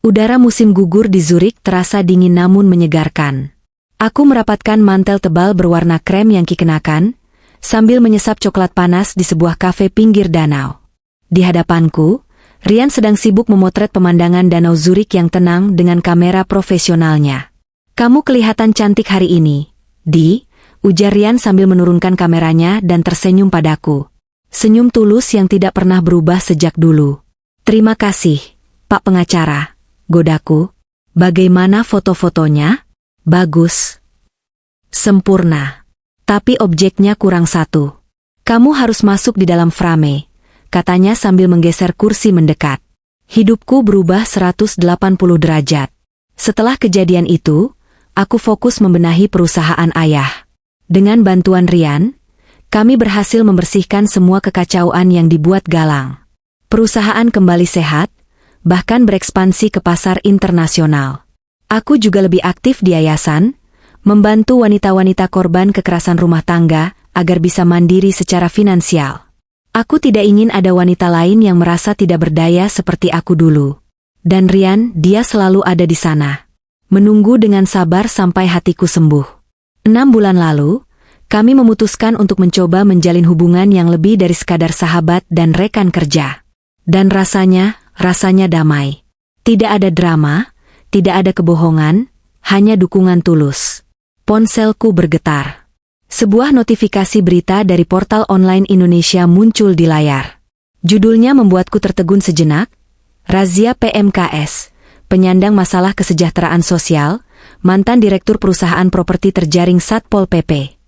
Udara musim gugur di Zurich terasa dingin namun menyegarkan. Aku merapatkan mantel tebal berwarna krem yang dikenakan, sambil menyesap coklat panas di sebuah kafe pinggir danau. Di hadapanku, Rian sedang sibuk memotret pemandangan danau Zurich yang tenang dengan kamera profesionalnya. "Kamu kelihatan cantik hari ini, Di," ujar Rian sambil menurunkan kameranya dan tersenyum padaku. Senyum tulus yang tidak pernah berubah sejak dulu. "Terima kasih, Pak Pengacara," godaku. "Bagaimana foto-fotonya?" "Bagus. Sempurna. Tapi objeknya kurang satu. Kamu harus masuk di dalam frame," katanya sambil menggeser kursi mendekat. Hidupku berubah 180 derajat. Setelah kejadian itu, aku fokus membenahi perusahaan ayah. Dengan bantuan Rian, kami berhasil membersihkan semua kekacauan yang dibuat Galang. Perusahaan kembali sehat, bahkan berekspansi ke pasar internasional. Aku juga lebih aktif di yayasan, membantu wanita-wanita korban kekerasan rumah tangga agar bisa mandiri secara finansial. Aku tidak ingin ada wanita lain yang merasa tidak berdaya seperti aku dulu. Dan Rian, dia selalu ada di sana. Menunggu dengan sabar sampai hatiku sembuh. 6 bulan lalu, kami memutuskan untuk mencoba menjalin hubungan yang lebih dari sekadar sahabat dan rekan kerja. Dan rasanya damai. Tidak ada drama, tidak ada kebohongan, hanya dukungan tulus. Ponselku bergetar. Sebuah notifikasi berita dari portal online Indonesia muncul di layar. Judulnya membuatku tertegun sejenak. Razia PMKS, penyandang masalah kesejahteraan sosial, mantan direktur perusahaan properti terjaring Satpol PP.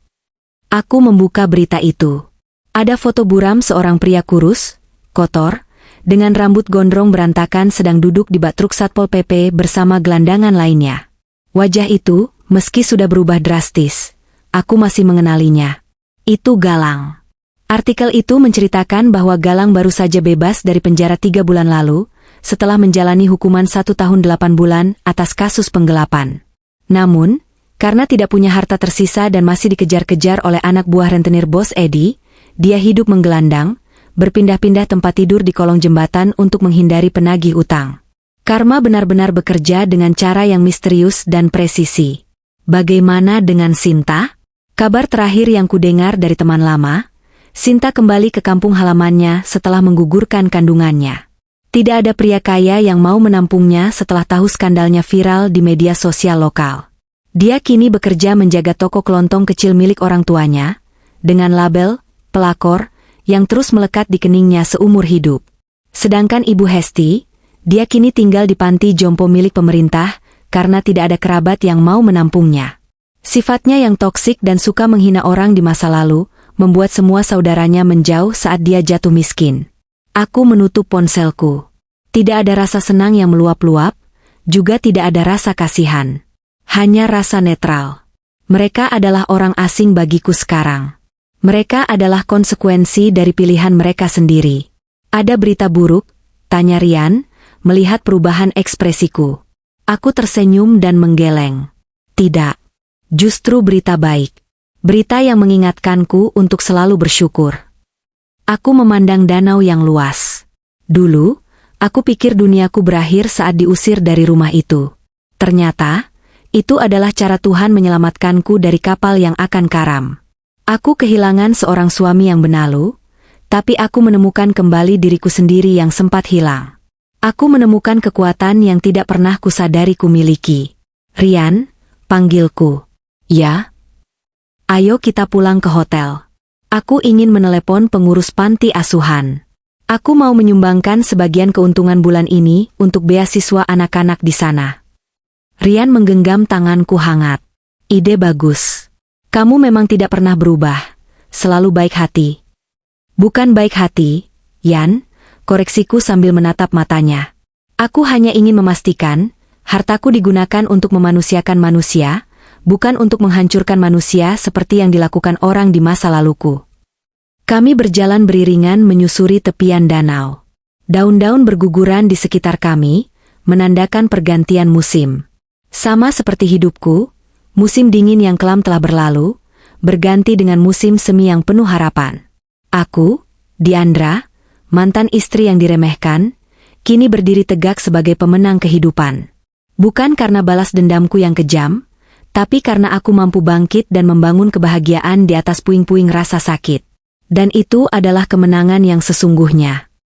Aku membuka berita itu. Ada foto buram seorang pria kurus, kotor, dengan rambut gondrong berantakan sedang duduk di bak truk Satpol PP bersama gelandangan lainnya. Wajah itu, meski sudah berubah drastis, aku masih mengenalinya. Itu Galang. Artikel itu menceritakan bahwa Galang baru saja bebas dari penjara 3 bulan lalu, setelah menjalani hukuman 1 tahun 8 bulan atas kasus penggelapan. Namun, karena tidak punya harta tersisa dan masih dikejar-kejar oleh anak buah rentenir bos Edi, dia hidup menggelandang, berpindah-pindah tempat tidur di kolong jembatan untuk menghindari penagih utang. Karma benar-benar bekerja dengan cara yang misterius dan presisi. Bagaimana dengan Sinta? Kabar terakhir yang kudengar dari teman lama, Sinta kembali ke kampung halamannya setelah menggugurkan kandungannya. Tidak ada pria kaya yang mau menampungnya setelah tahu skandalnya viral di media sosial lokal. Dia kini bekerja menjaga toko kelontong kecil milik orang tuanya, dengan label pelakor yang terus melekat di keningnya seumur hidup. Sedangkan Ibu Hesti, dia kini tinggal di panti jompo milik pemerintah karena tidak ada kerabat yang mau menampungnya. Sifatnya yang toksik dan suka menghina orang di masa lalu, membuat semua saudaranya menjauh saat dia jatuh miskin. Aku menutup ponselku. Tidak ada rasa senang yang meluap-luap, juga tidak ada rasa kasihan. Hanya rasa netral. Mereka adalah orang asing bagiku sekarang. Mereka adalah konsekuensi dari pilihan mereka sendiri. Ada berita buruk? Tanya Rian, melihat perubahan ekspresiku. Aku tersenyum dan menggeleng. Tidak. Justru berita baik. Berita yang mengingatkanku untuk selalu bersyukur. Aku memandang danau yang luas. Dulu, aku pikir duniaku berakhir saat diusir dari rumah itu. Ternyata, itu adalah cara Tuhan menyelamatkanku dari kapal yang akan karam. Aku kehilangan seorang suami yang benalu, tapi aku menemukan kembali diriku sendiri yang sempat hilang. Aku menemukan kekuatan yang tidak pernah kusadari kumiliki. Rian, panggilku. Ya? Ayo kita pulang ke hotel. Aku ingin menelepon pengurus panti asuhan. Aku mau menyumbangkan sebagian keuntungan bulan ini untuk beasiswa anak-anak di sana. Rian menggenggam tanganku hangat. Ide bagus. Kamu memang tidak pernah berubah. Selalu baik hati. Bukan baik hati, Yan, koreksiku sambil menatap matanya. Aku hanya ingin memastikan, hartaku digunakan untuk memanusiakan manusia, bukan untuk menghancurkan manusia seperti yang dilakukan orang di masa laluku. Kami berjalan beriringan menyusuri tepian danau. Daun-daun berguguran di sekitar kami, menandakan pergantian musim. Sama seperti hidupku, musim dingin yang kelam telah berlalu, berganti dengan musim semi yang penuh harapan. Aku, Diandra, mantan istri yang diremehkan, kini berdiri tegak sebagai pemenang kehidupan. Bukan karena balas dendamku yang kejam, tapi karena aku mampu bangkit dan membangun kebahagiaan di atas puing-puing rasa sakit. Dan itu adalah kemenangan yang sesungguhnya.